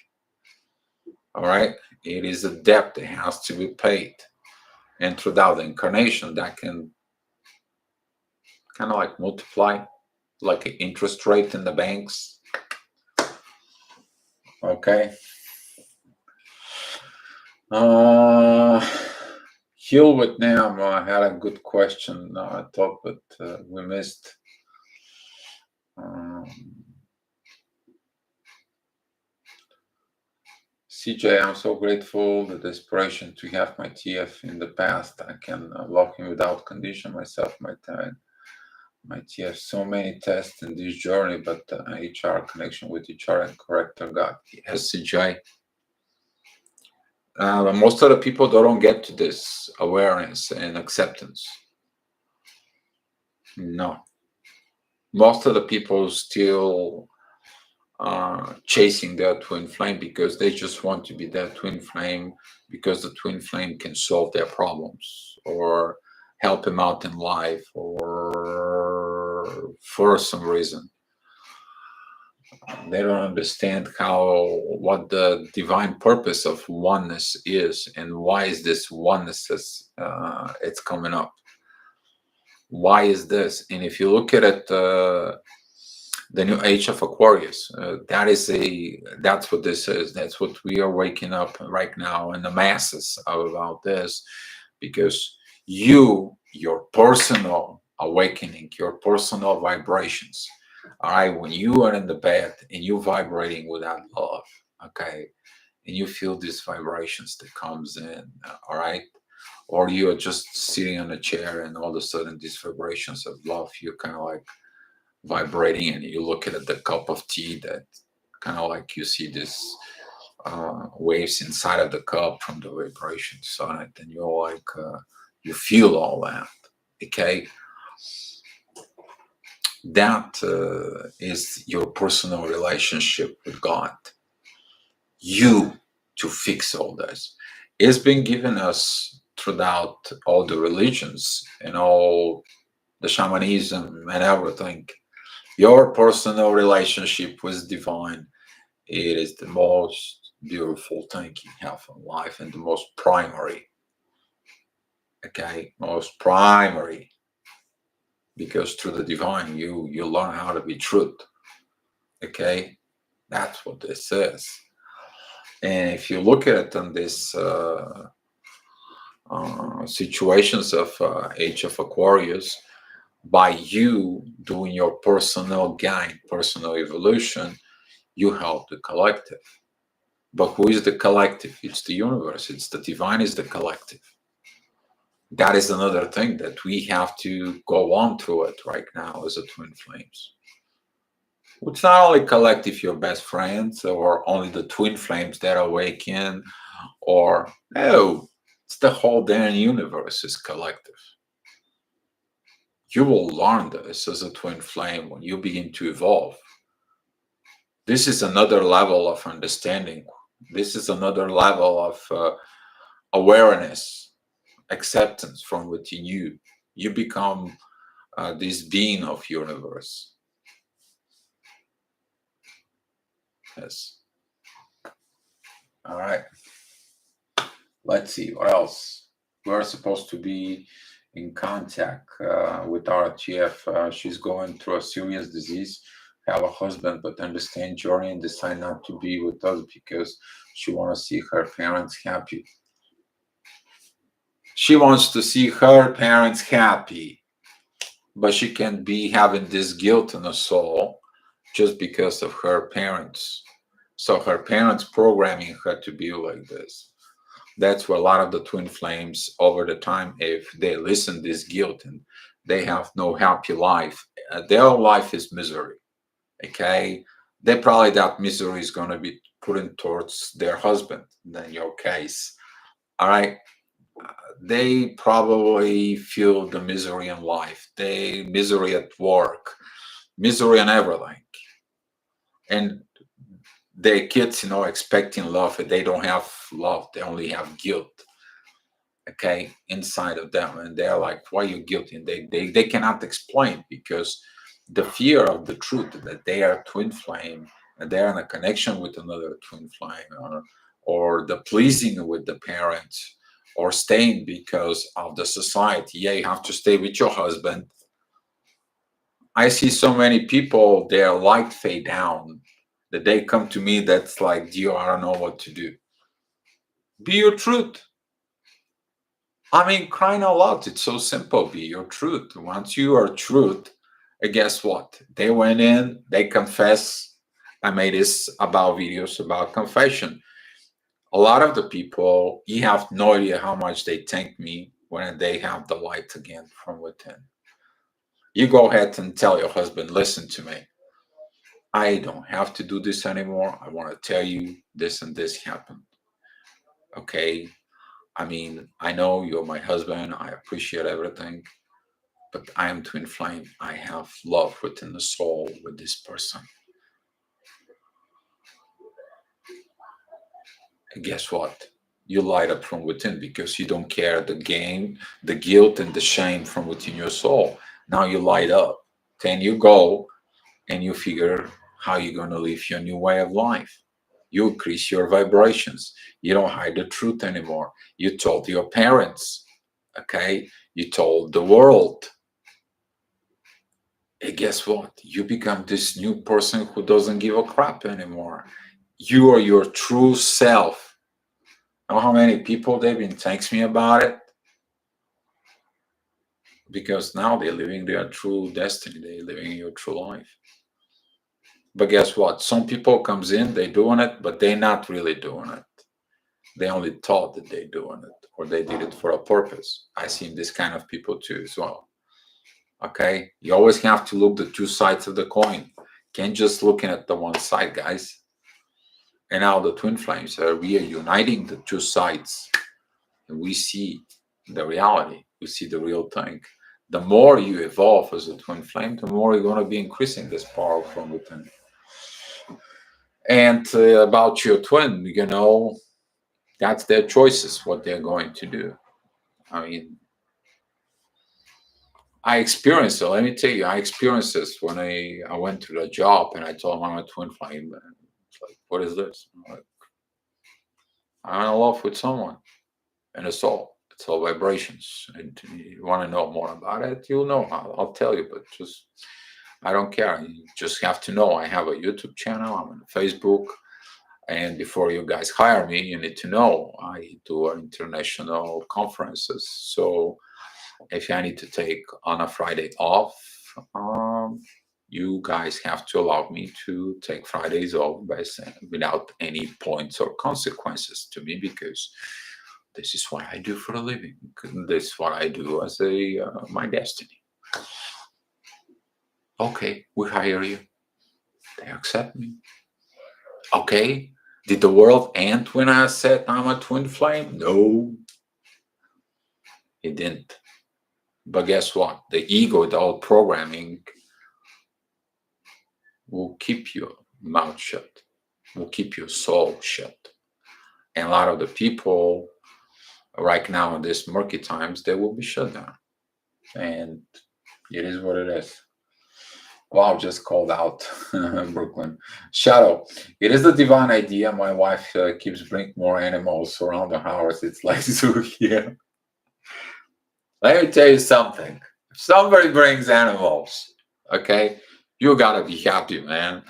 All right, it is a debt that has to be paid, and throughout the incarnation that can kind of like multiply like an interest rate in the banks. Okay. Heal with Nam had a good question, I thought, but we missed. CJ, I'm so grateful, the desperation to have my TF in the past. I can love him without condition myself, my time. My TF, so many tests in this journey, but HR connection with HR and corrector God. Yes, CJ. Most of the people don't get to this awareness and acceptance. No. Most of the people still chasing their twin flame because they just want to be their twin flame, because the twin flame can solve their problems or help them out in life or for some reason. They don't understand what the divine purpose of oneness is, and why is this oneness it's coming up. Why is this? And if you look at it, the new age of Aquarius, that's what this is. That's what we are waking up right now in the masses about this, because your personal awakening, your personal vibrations. All right, when you are in the bed and you're vibrating without love, okay, and you feel these vibrations that comes in, all right, or you are just sitting on a chair and all of a sudden these vibrations of love, you're kind of like vibrating, and you look at the cup of tea that kind of like you see this waves inside of the cup from the vibrations on it, and you're like you feel all that, okay. That is your personal relationship with God. You to fix all this. It's been given us throughout all the religions and all the shamanism and everything. Your personal relationship with divine, it is the most beautiful thing you have in life, and the most primary. Okay, most primary, because through the divine you learn how to be truth. Okay, that's what this is. And if you look at it in this situations of age of Aquarius, by you doing your personal gain, personal evolution, you help the collective. But who is the collective? It's the universe. It's the divine is the collective. That is another thing that we have to go on through it right now as a twin flames. It's not only collective your best friends or only the twin flames that awaken, or no, it's the whole damn universe is collective. You will learn this as a twin flame when you begin to evolve. This is another level of understanding. This is another level of awareness, acceptance from within you. You become this being of universe. Yes. All right. Let's see what else. We're supposed to be in contact with RTF. She's going through a serious disease. Have a husband, but understand journey and decide not to be with us because she wants to see her parents happy. She wants to see her parents happy, but she can be having this guilt in her soul just because of her parents. So her parents programming her to be like this. That's where a lot of the twin flames over the time, if they listen this guilt and they have no happy life, their life is misery. Okay, they probably that misery is going to be put in towards their husband in your case. All right, they probably feel the misery in life, they misery at work, misery in everything, and their kids, expecting love, and they don't have love, they only have guilt, okay, inside of them, and they're like, why are you guilty? And they cannot explain, because the fear of the truth that they are twin flame and they're in a connection with another twin flame, or the pleasing with the parents, or staying because of the society. Yeah, you have to stay with your husband. I see so many people, their light fade down, that they come to me that's like, Dio, I don't know what to do. Be your truth. I mean, crying out loud, it's so simple. Be your truth. Once you are truth, guess what? They went in, they confess. I made this about videos about confession. A lot of the people, you have no idea how much they thank me when they have the light again from within. You go ahead and tell your husband, listen to me. I don't have to do this anymore. I want to tell you this and this happened. Okay. I mean, I know you're my husband. I appreciate everything, but I am twin flame. I have love within the soul with this person. And guess what? You light up from within because you don't care the game, the guilt, and the shame from within your soul. Now you light up. Then you go and you figure how you going to live your new way of life. You increase your vibrations. You don't hide the truth anymore. You told your parents, okay? You told the world. And guess what? You become this new person who doesn't give a crap anymore. You are your true self. Know how many people they've been texting me about it? Because now they're living their true destiny. They're living your true life. But guess what? Some people comes in, they doing it, but they're not really doing it. They only thought that they're doing it, or they did it for a purpose. I seen this kind of people too as well. Okay, you always have to look the two sides of the coin. Can't just looking at the one side, guys. And now the twin flames are reuniting the two sides, and we see the reality. We see the real thing. The more you evolve as a twin flame, the more you're going to be increasing this power from within. And about your twin, that's their choices, what they're going to do. I mean, I experienced it. Let me tell you, I experienced this when I went to the job and I told them I'm a twin flame. And it's like, what is this? I'm like, I'm in love with someone, and it's all vibrations. And you want to know more about it, you'll know. I'll tell you, but just I don't care. You just have to know I have a YouTube channel. I'm on Facebook. And before you guys hire me, you need to know I do international conferences. So if I need to take on a Friday off, you guys have to allow me to take Fridays off without any points or consequences to me, because this is what I do for a living. This is what I do as my destiny. Okay, we hire you. They accept me. Okay, did the world end when I said I'm a twin flame? No, it didn't. But guess what? The ego, the old programming, will keep your mouth shut, will keep your soul shut. And a lot of the people right now in these murky times, they will be shut down. And it is what it is. Wow, just called out Brooklyn. Shadow, it is the divine idea. My wife keeps bringing more animals around the house. It's like zoo here. Let me tell you something. If somebody brings animals, okay, you gotta be happy, man.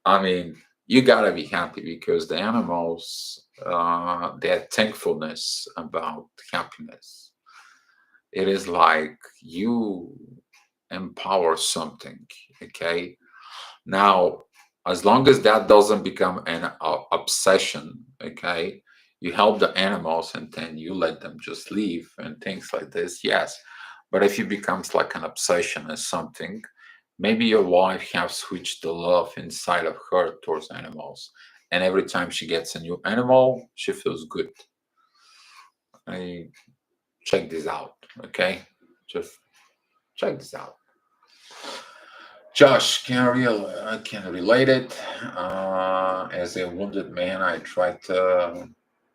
I mean, you gotta be happy because the animals, their thankfulness about happiness, it is like you empower something, okay? Now, as long as that doesn't become an obsession, okay, you help the animals and then you let them just leave and things like this, yes. But if it becomes like an obsession or something, maybe your wife have switched the love inside of her towards animals. And every time she gets a new animal, she feels good. I check this out, okay? Just check this out. Josh, I can relate it. As a wounded man, I tried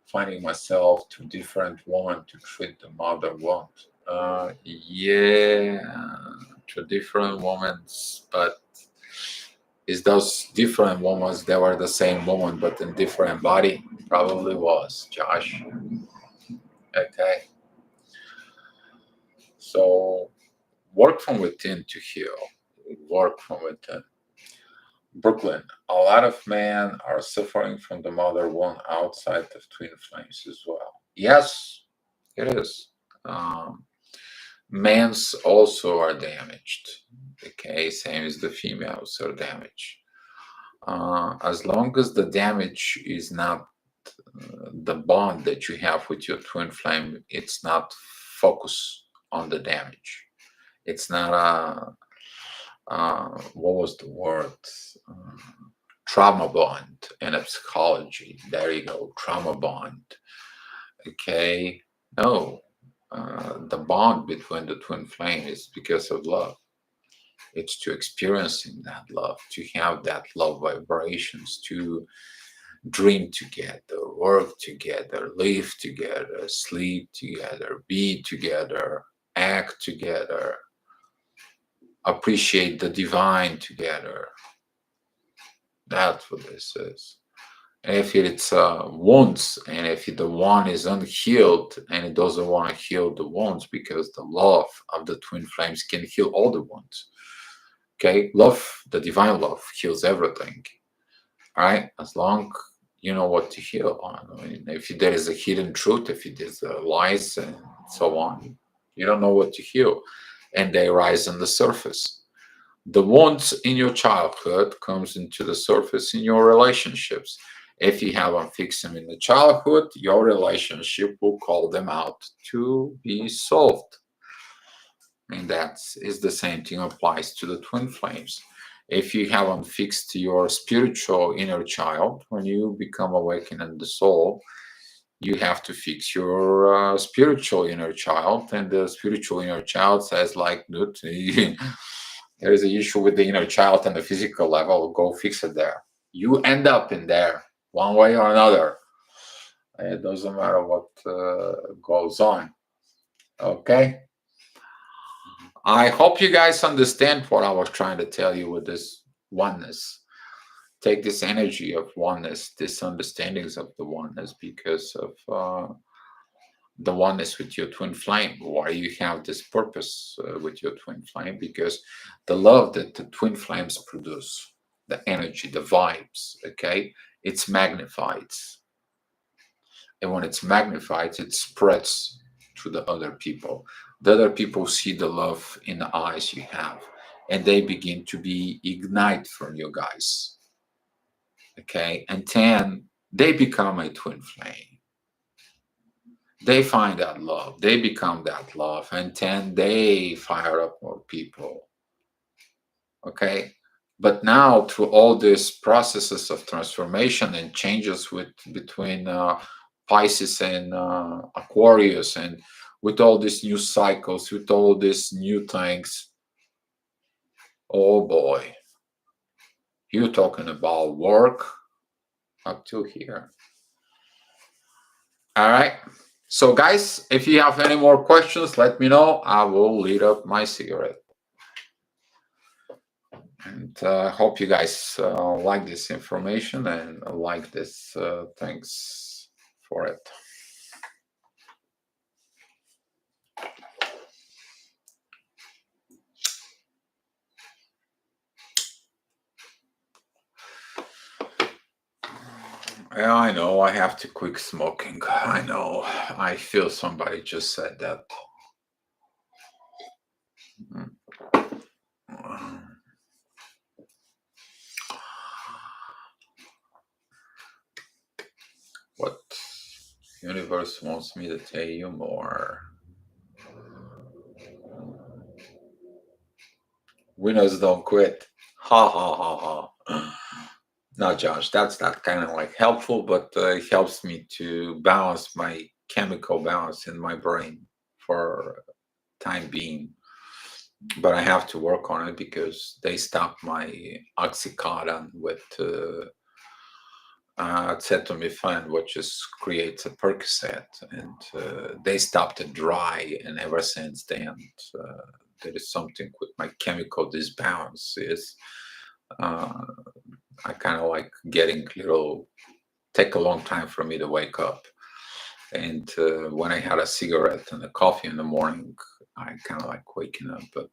finding myself to different women to treat the mother wound. Yeah, to different women, but is those different women that were the same woman but in different body? Probably was, Josh. Okay. So work from within to heal. Work from within. Brooklyn, a lot of men are suffering from the mother wound outside of twin flames as well. Yes, it is. Men's also are damaged. Okay, same as the females are damaged. As long as the damage is not the bond that you have with your twin flame, it's not focused on the damage. It's not a what was the word? Trauma bond in a psychology. There you go, trauma bond. Okay, no, the bond between the twin flame is because of love. It's to experiencing that love, to have that love vibrations, to dream together, work together, live together, sleep together, be together, act together, appreciate the divine together. That's what this is. And if it's wounds, and if the one is unhealed and it doesn't want to heal the wounds, because the love of the twin flames can heal all the wounds. Okay, love, the divine love, heals everything. All right, as long you know what to heal on. I mean, if there is a hidden truth, if it is lies and so on, you don't know what to heal, and they rise on the surface. The wounds in your childhood comes into the surface in your relationships. If you haven't fixed them in the childhood, your relationship will call them out to be solved. And that is the same thing applies to the twin flames. If you haven't fixed your spiritual inner child, when you become awakened in the soul, you have to fix your spiritual inner child. And the spiritual inner child says, like, dude, there is an issue with the inner child and the physical level, go fix it there. You end up in there one way or another. It doesn't matter what goes on. Okay. I hope you guys understand what I was trying to tell you with this oneness. Take this energy of oneness, this understandings of the oneness, because of the oneness with your twin flame. Why you have this purpose with your twin flame? Because the love that the twin flames produce, the energy, the vibes, okay, it's magnified. And when it's magnified, it spreads to the other people. The other people see the love in the eyes you have, and they begin to be ignite from you guys. Okay, and then they become a twin flame. They find that love, they become that love, and then they fire up more people. Okay, but now through all these processes of transformation and changes with between Pisces and Aquarius, and with all these new cycles, with all these new things, oh boy, you're talking about work up to here. All right. So, guys, if you have any more questions, let me know. I will light up my cigarette. And I hope you guys like this information and like this. Thanks for it. Yeah, I know. I have to quit smoking. I know. I feel somebody just said that. What universe wants me to tell you more? Winners don't quit. Ha ha ha ha. No, Josh, that's not kind of like helpful, but it helps me to balance my chemical balance in my brain for time being. But I have to work on it because they stopped my oxycodone with acetaminophen, which just creates a Percocet, and they stopped it dry. And ever since then, there is something with my chemical disbalance. Is I kind of like getting little, take a long time for me to wake up. And when I had a cigarette and a coffee in the morning, I kind of like waking up. But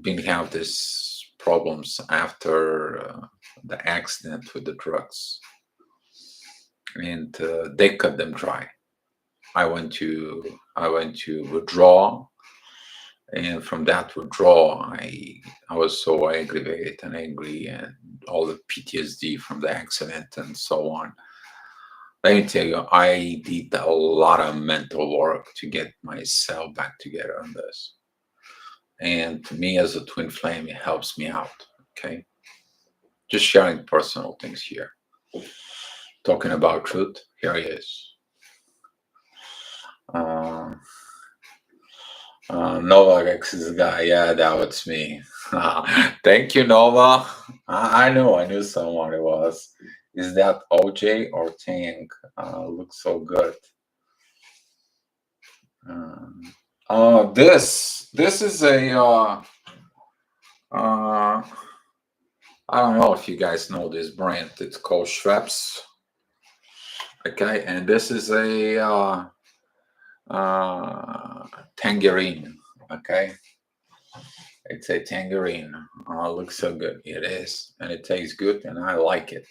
been have these problems after the accident with the drugs, and they cut them dry. I went to withdraw, and from that withdrawal, I was so aggravated and angry, and all the PTSD from the accident and so on. Let me tell you, I did a lot of mental work to get myself back together on this. And to me, as a twin flame, it helps me out. Okay, just sharing personal things here, talking about truth. Here he is. Nova Rex is the guy. Yeah, that was me. Thank you, Nova. I knew someone it was. Is that OJ or Tang? Looks so good. This is a I don't know if you guys know this brand. It's called Schweppes. Okay, and this is a tangerine. Okay, it's a tangerine. Oh, it looks so good. It is, and it tastes good, and I like it,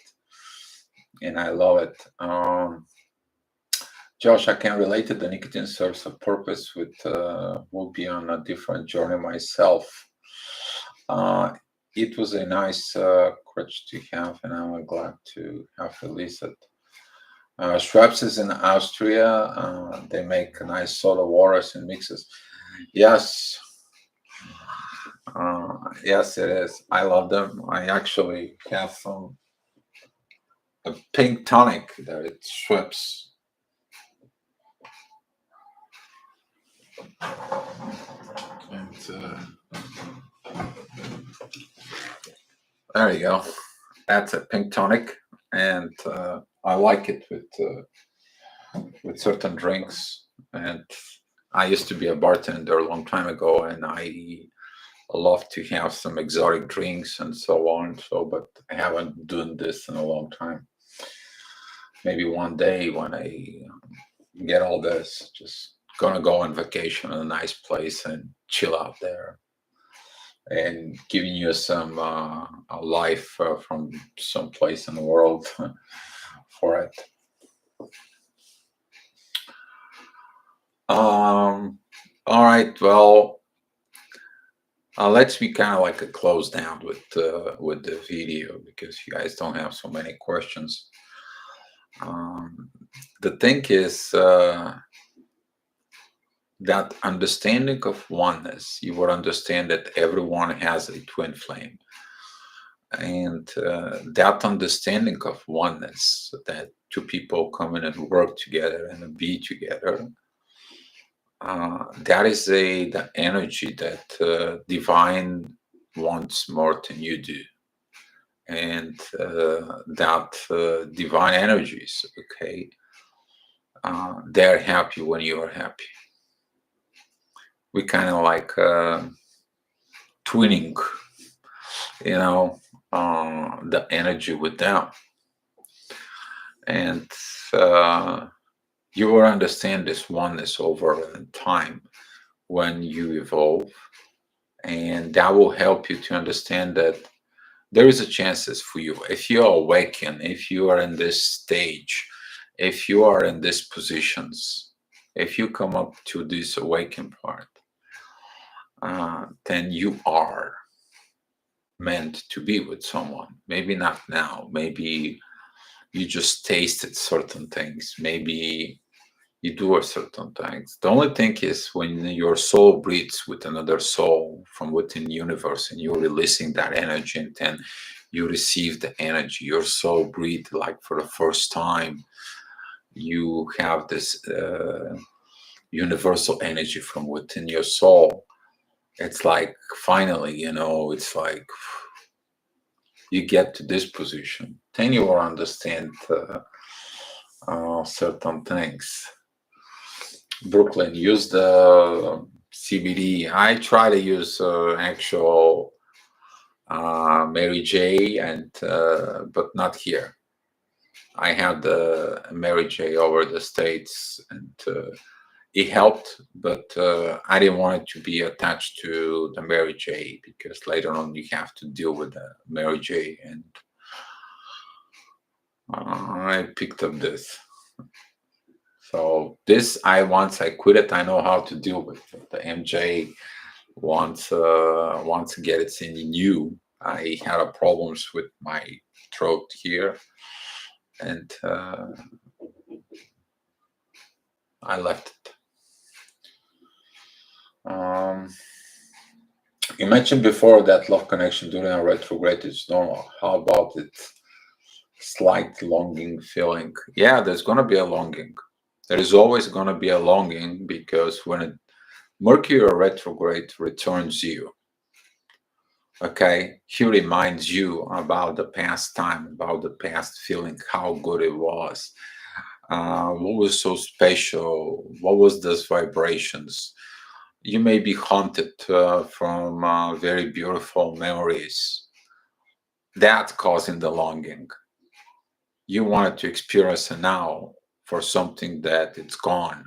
and I love it. Josh, I can relate to the nicotine serves a purpose with will be on a different journey myself. Uh, it was a nice crutch to have, and I'm glad to have released it. Schweppes is in Austria. They make nice soda waters and mixes. Yes, yes, it is. I love them. I actually have a pink tonic that it's Schweppes. And there you go. That's a pink tonic, and I like it with certain drinks. And I used to be a bartender a long time ago, and I love to have some exotic drinks and so on. So, but I haven't done this in a long time. Maybe one day when I get all this, just gonna go on vacation in a nice place and chill out there, and giving you some a life from some place in the world for it. All right. Well, let's be kind of like a close down with the video because you guys don't have so many questions. The thing is that understanding of oneness, you would understand that everyone has a twin flame. And that understanding of oneness, that two people come in and work together and be together, that is the energy that divine wants more than you do. And that divine energies, okay, they're happy when you are happy. We kind of like twinning, you know, the energy with them. And you will understand this oneness over time when you evolve. And that will help you to understand that there is a chances for you. If you awaken, if you are in this stage, if you are in these positions, if you come up to this awakened part, then you are meant to be with someone. Maybe not now. Maybe you just tasted certain things. Maybe you do a certain things. The only thing is when your soul breathes with another soul from within the universe and you're releasing that energy, and then you receive the energy, your soul breathe like for the first time. You have this universal energy from within your soul. It's like finally, it's like you get to this position, then you will understand certain things. Brooklyn, use the CBD. I try to use actual Mary J, and but not here. I had the Mary J over the States, and it helped, but I didn't want it to be attached to the Mary J because later on you have to deal with the Mary J, and I picked up this. So this, once I quit it, I know how to deal with it. The MJ, once to get it in new, I had problems with my throat here, and I left it. You mentioned before that love connection during a retrograde is normal. How about it? Slight longing feeling. Yeah, there's gonna be a longing. There is always gonna be a longing because when Mercury retrograde returns you, okay, he reminds you about the past time, about the past feeling, how good it was, what was so special, what was those vibrations. You may be haunted from very beautiful memories That's causing the longing. You wanted to experience a now for something that it's gone.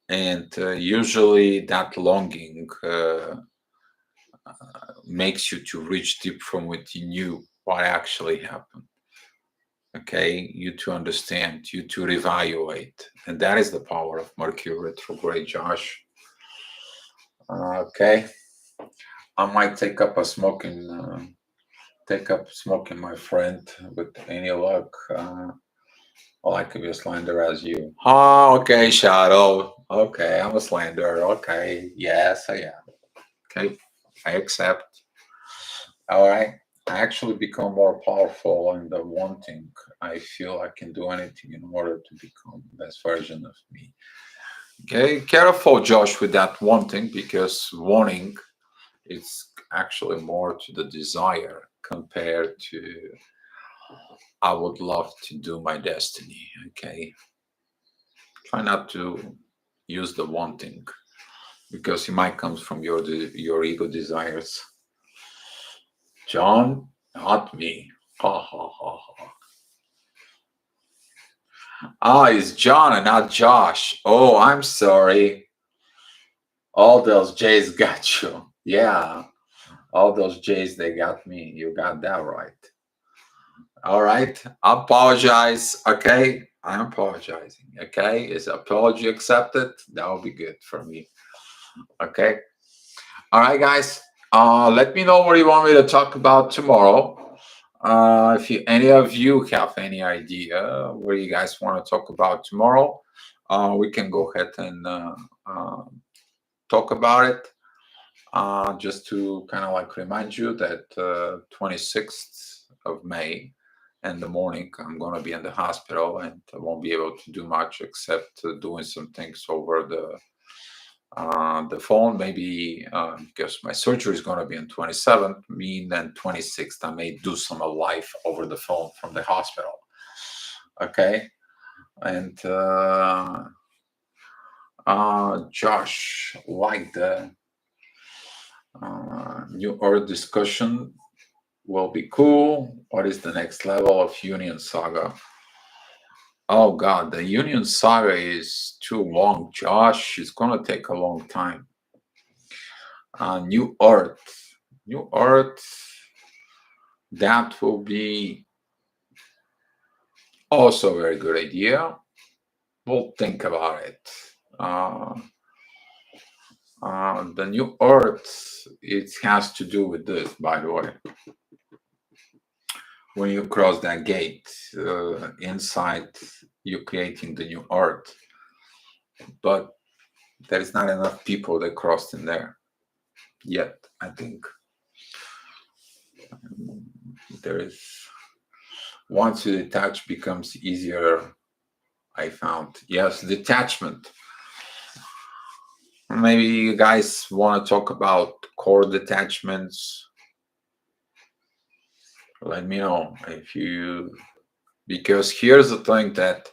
And usually that longing makes you to reach deep from within you what actually happened. Okay, you to understand, you to reevaluate. And that is the power of Mercury retrograde, Josh. Okay, I might take up smoking, my friend, with any luck. Well, I could be a slanderer as you. Oh, okay, Shadow. Okay, I'm a slanderer. Okay, yes, I am. Okay, I accept. All right. I actually become more powerful in the wanting. I feel I can do anything in order to become the best version of me. Okay, careful, Josh, with that wanting, because wanting is actually more to the desire compared to I would love to do my destiny. Okay, try not to use the wanting because it might come from your ego desires. John, not me. Ha ha ha ha. Ah, it's John and not Josh. Oh, I'm sorry. All those J's got you. Yeah, all those J's, they got me. You got that right. All right. I apologize. Okay. I'm apologizing. Okay. Is apology accepted? That will be good for me. Okay. All right, guys. Let me know what you want me to talk about tomorrow. If any of you have any idea what you guys want to talk about tomorrow, we can go ahead and talk about it. Just to kind of like remind you that 26th of May in the morning, I'm going to be in the hospital and I won't be able to do much except doing some things over the phone, maybe because my surgery is going to be on 27th, mean then 26th, I may do some live over the phone from the hospital. Okay. And Josh, like the New Earth discussion will be cool. What is the next level of Union Saga? Oh God, the Union Saga is too long, Josh. It's gonna take a long time. New Earth, that will be also a very good idea. We'll think about it. The New Earth, it has to do with this, by the way. When you cross that gate, inside you're creating the New Earth, but there is not enough people that crossed in there yet. I think there is, once you detach, becomes easier. I found, yes, detachment. Maybe you guys want to talk about core detachments. Let me know if you, because here's the thing, that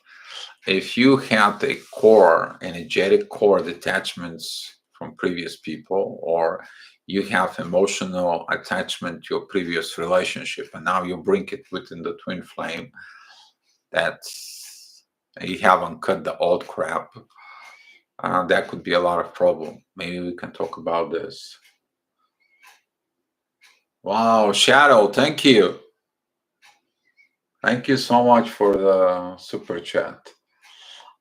if you have a core, energetic core detachments from previous people, or you have emotional attachment to your previous relationship, and now you bring it within the twin flame, that's, you haven't cut the old crap, that could be a lot of problem. Maybe we can talk about this. Wow, Shadow, thank you. Thank you so much for the super chat.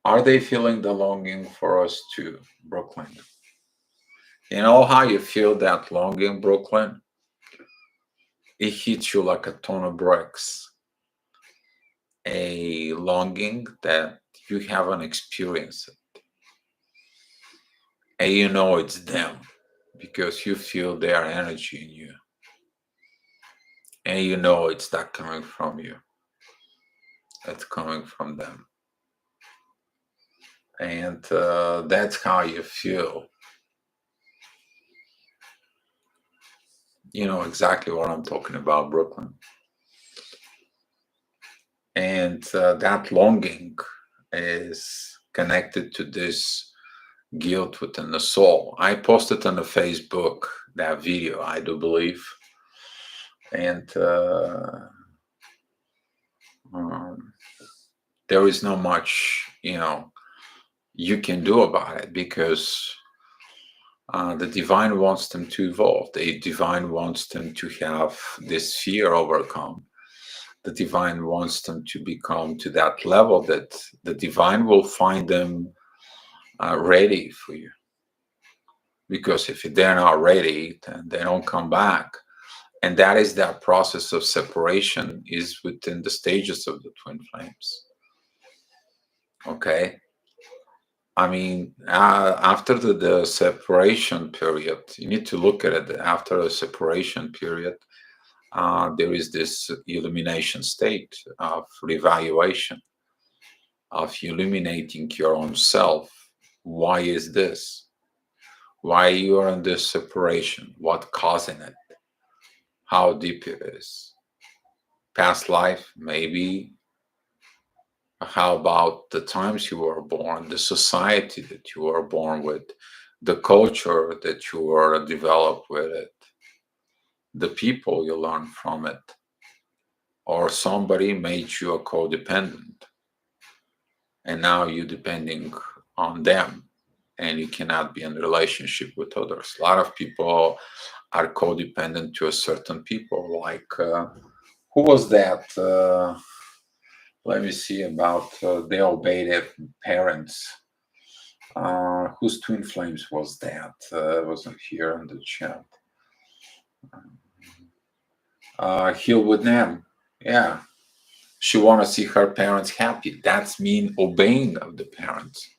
Are they feeling the longing for us too, Brooklyn? You know how you feel that longing, Brooklyn? It hits you like a ton of bricks. A longing that you haven't experienced it. And you know it's them because you feel their energy in you. And you know it's not coming from you. It's coming from them. And that's how you feel. You know exactly what I'm talking about, Brooklyn. And that longing is connected to this guilt within the soul. I posted on the Facebook that video, I do believe. And um, there is not much, you can do about it, because the divine wants them to evolve. The divine wants them to have this fear overcome. The divine wants them to become to that level that the divine will find them ready for you. Because if they're not ready, then they don't come back. And that is that process of separation is within the stages of the twin flames. Okay. I mean, after the separation period, you need to look at it. After a separation period, there is this illumination state of reevaluation, of illuminating your own self. Why is this? Why you are in this separation? What causing it? How deep it is? Past life, maybe. How about the times you were born, the society that you were born with, the culture that you were developed with it, the people you learn from it, or somebody made you a codependent, and now you're depending on them, and you cannot be in relationship with others. A lot of people are codependent to a certain people, like who was that? Let me see about they obey their parents. Whose twin flames was that? Wasn't here in the chat. Hillwood Nam. Yeah. She want to see her parents happy. That's mean obeying of the parents.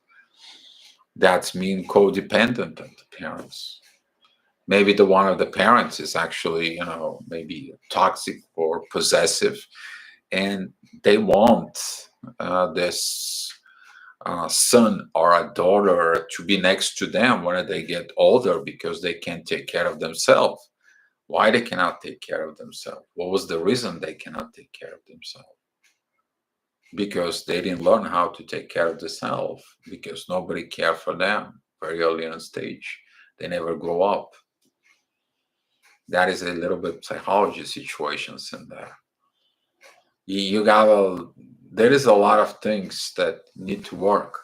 That's mean codependent of the parents. Maybe the one of the parents is actually, maybe toxic or possessive, and they want this son or a daughter to be next to them when they get older, because they can't take care of themselves. Why they cannot take care of themselves? What was the reason they cannot take care of themselves? Because they didn't learn how to take care of themselves, because nobody cared for them very early on stage. They never grow up. That is a little bit psychology situations in there. You gotta, there is a lot of things that need to work.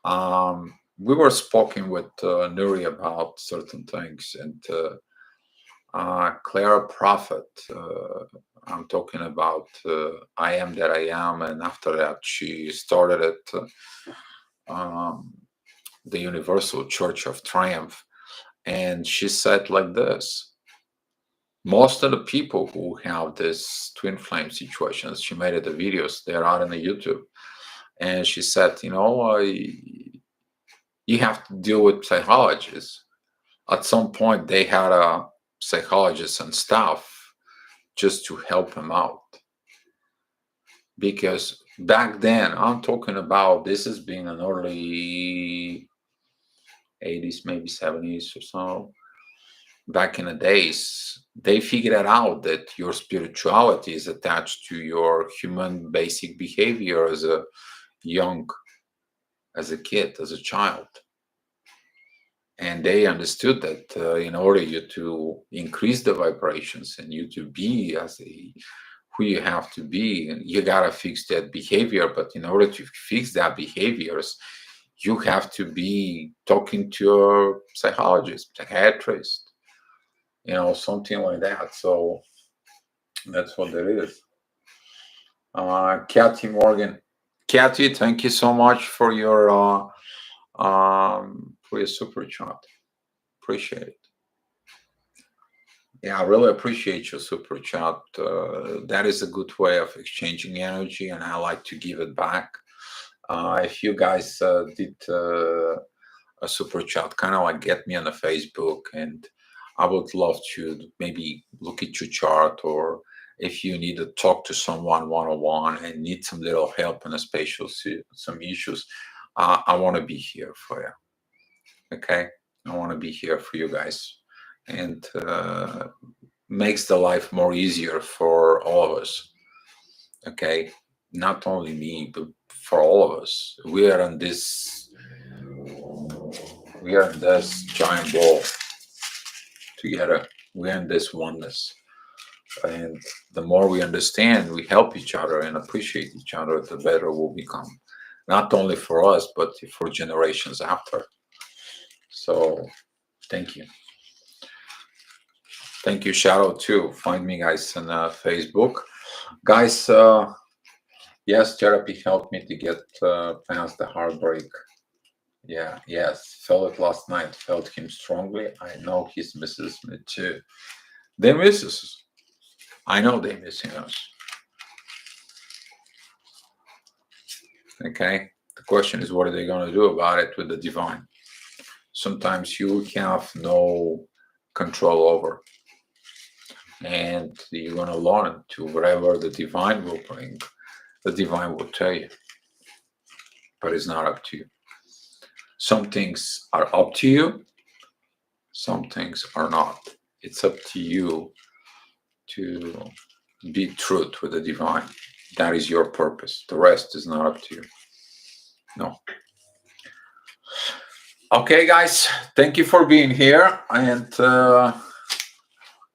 We were speaking with Nuri about certain things, and Clara Prophet, I'm talking about I Am That I Am, and after that she started at the Universal Church of Triumph, and she said like this: most of the people who have this twin flame situations, she made it the videos, they're out on the YouTube, and she said, you have to deal with psychologists. At some point, they had a psychologist and staff just to help them out. Because back then, I'm talking about, this has been in early 80s, maybe 70s or so. Back in the days, they figured out that your spirituality is attached to your human basic behavior as a kid, as a child. And they understood that in order you to increase the vibrations and you to be who you have to be, you gotta fix that behavior. But in order to fix that behaviors, you have to be talking to a psychologist, psychiatrist, something like that. So that's what it is. Kathy Morgan. Kathy, thank you so much for your super chat. Appreciate it. Yeah, I really appreciate your super chat. That is a good way of exchanging energy, and I like to give it back. If you guys did a super chat, kind of like get me on the Facebook, and I would love to maybe look at your chart, or if you need to talk to someone one-on-one and need some little help in a spatial some issues, I want to be here for you. Okay, I want to be here for you guys, and makes the life more easier for all of us. Okay, not only me, but for all of us. We are in this giant ball together. We're in this oneness. And the more we understand, we help each other and appreciate each other, the better we'll become. Not only for us, but for generations after. So thank you. Thank you, Shadow, too. Find me, guys, on Facebook. Guys, yes, therapy helped me to get past the heartbreak. Yeah, yes. Felt it last night. Felt him strongly. I know he misses me too. They miss us. I know they missing us. Okay. The question is, what are they going to do about it with the divine? Sometimes you have no control over, and you're going to learn to whatever the divine will bring. The divine will tell you, but it's not up to you. Some things are up to you. Some things are not. It's up to you to be truth with the divine. That is your purpose. The rest is not up to you. No. Okay, guys. Thank you for being here. And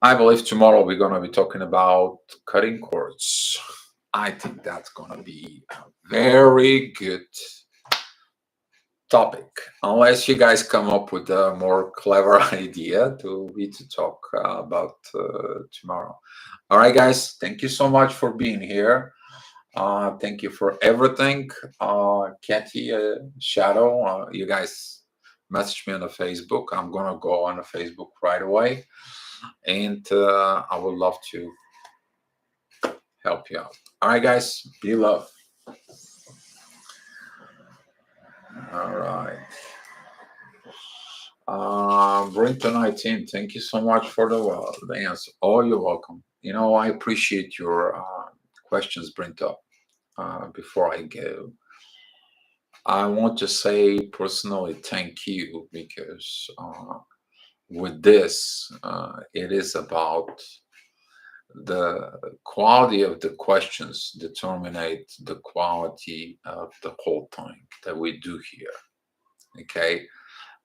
I believe tomorrow we're going to be talking about cutting cords. I think that's going to be a very good topic, unless you guys come up with a more clever idea to talk about tomorrow. All right, guys, thank you so much for being here. Thank you for everything. Kathy, Shadow, you guys message me on the Facebook. I'm gonna go on the Facebook right away, and I would love to help you out. All right, guys, be love. All right. Brinton 19, thank you so much for the answer. Oh, you're welcome. You know, I appreciate your questions, Brinton. Before I go, I want to say personally thank you, because with this, it is about the quality of the questions determinate the quality of the whole thing that we do here. Okay.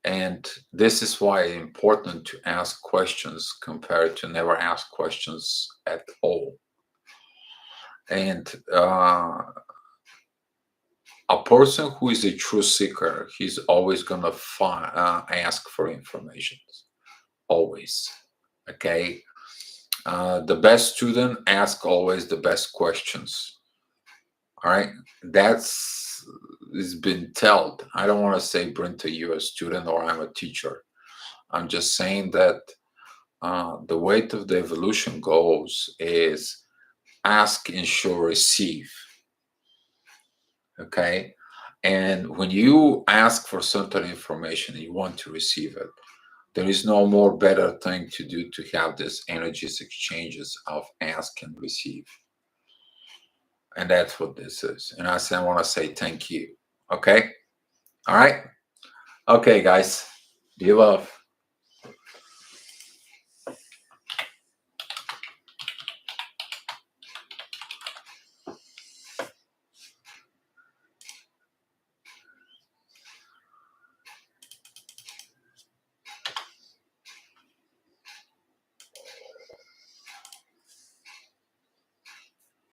And this is why it's important to ask questions compared to never ask questions at all. And a person who is a true seeker, he's always going to ask for information. Always. Okay. The best student asks always the best questions. All right. That's has been told. I don't want to say, Brinta, you're a student or I'm a teacher. I'm just saying that the way of the evolution goes is ask, ensure, receive. Okay. And when you ask for certain information, you want to receive it. There is no more better thing to do to have this energies exchanges of ask and receive. And that's what this is. And I want to say thank you. Okay. All right. Okay, guys. Be love.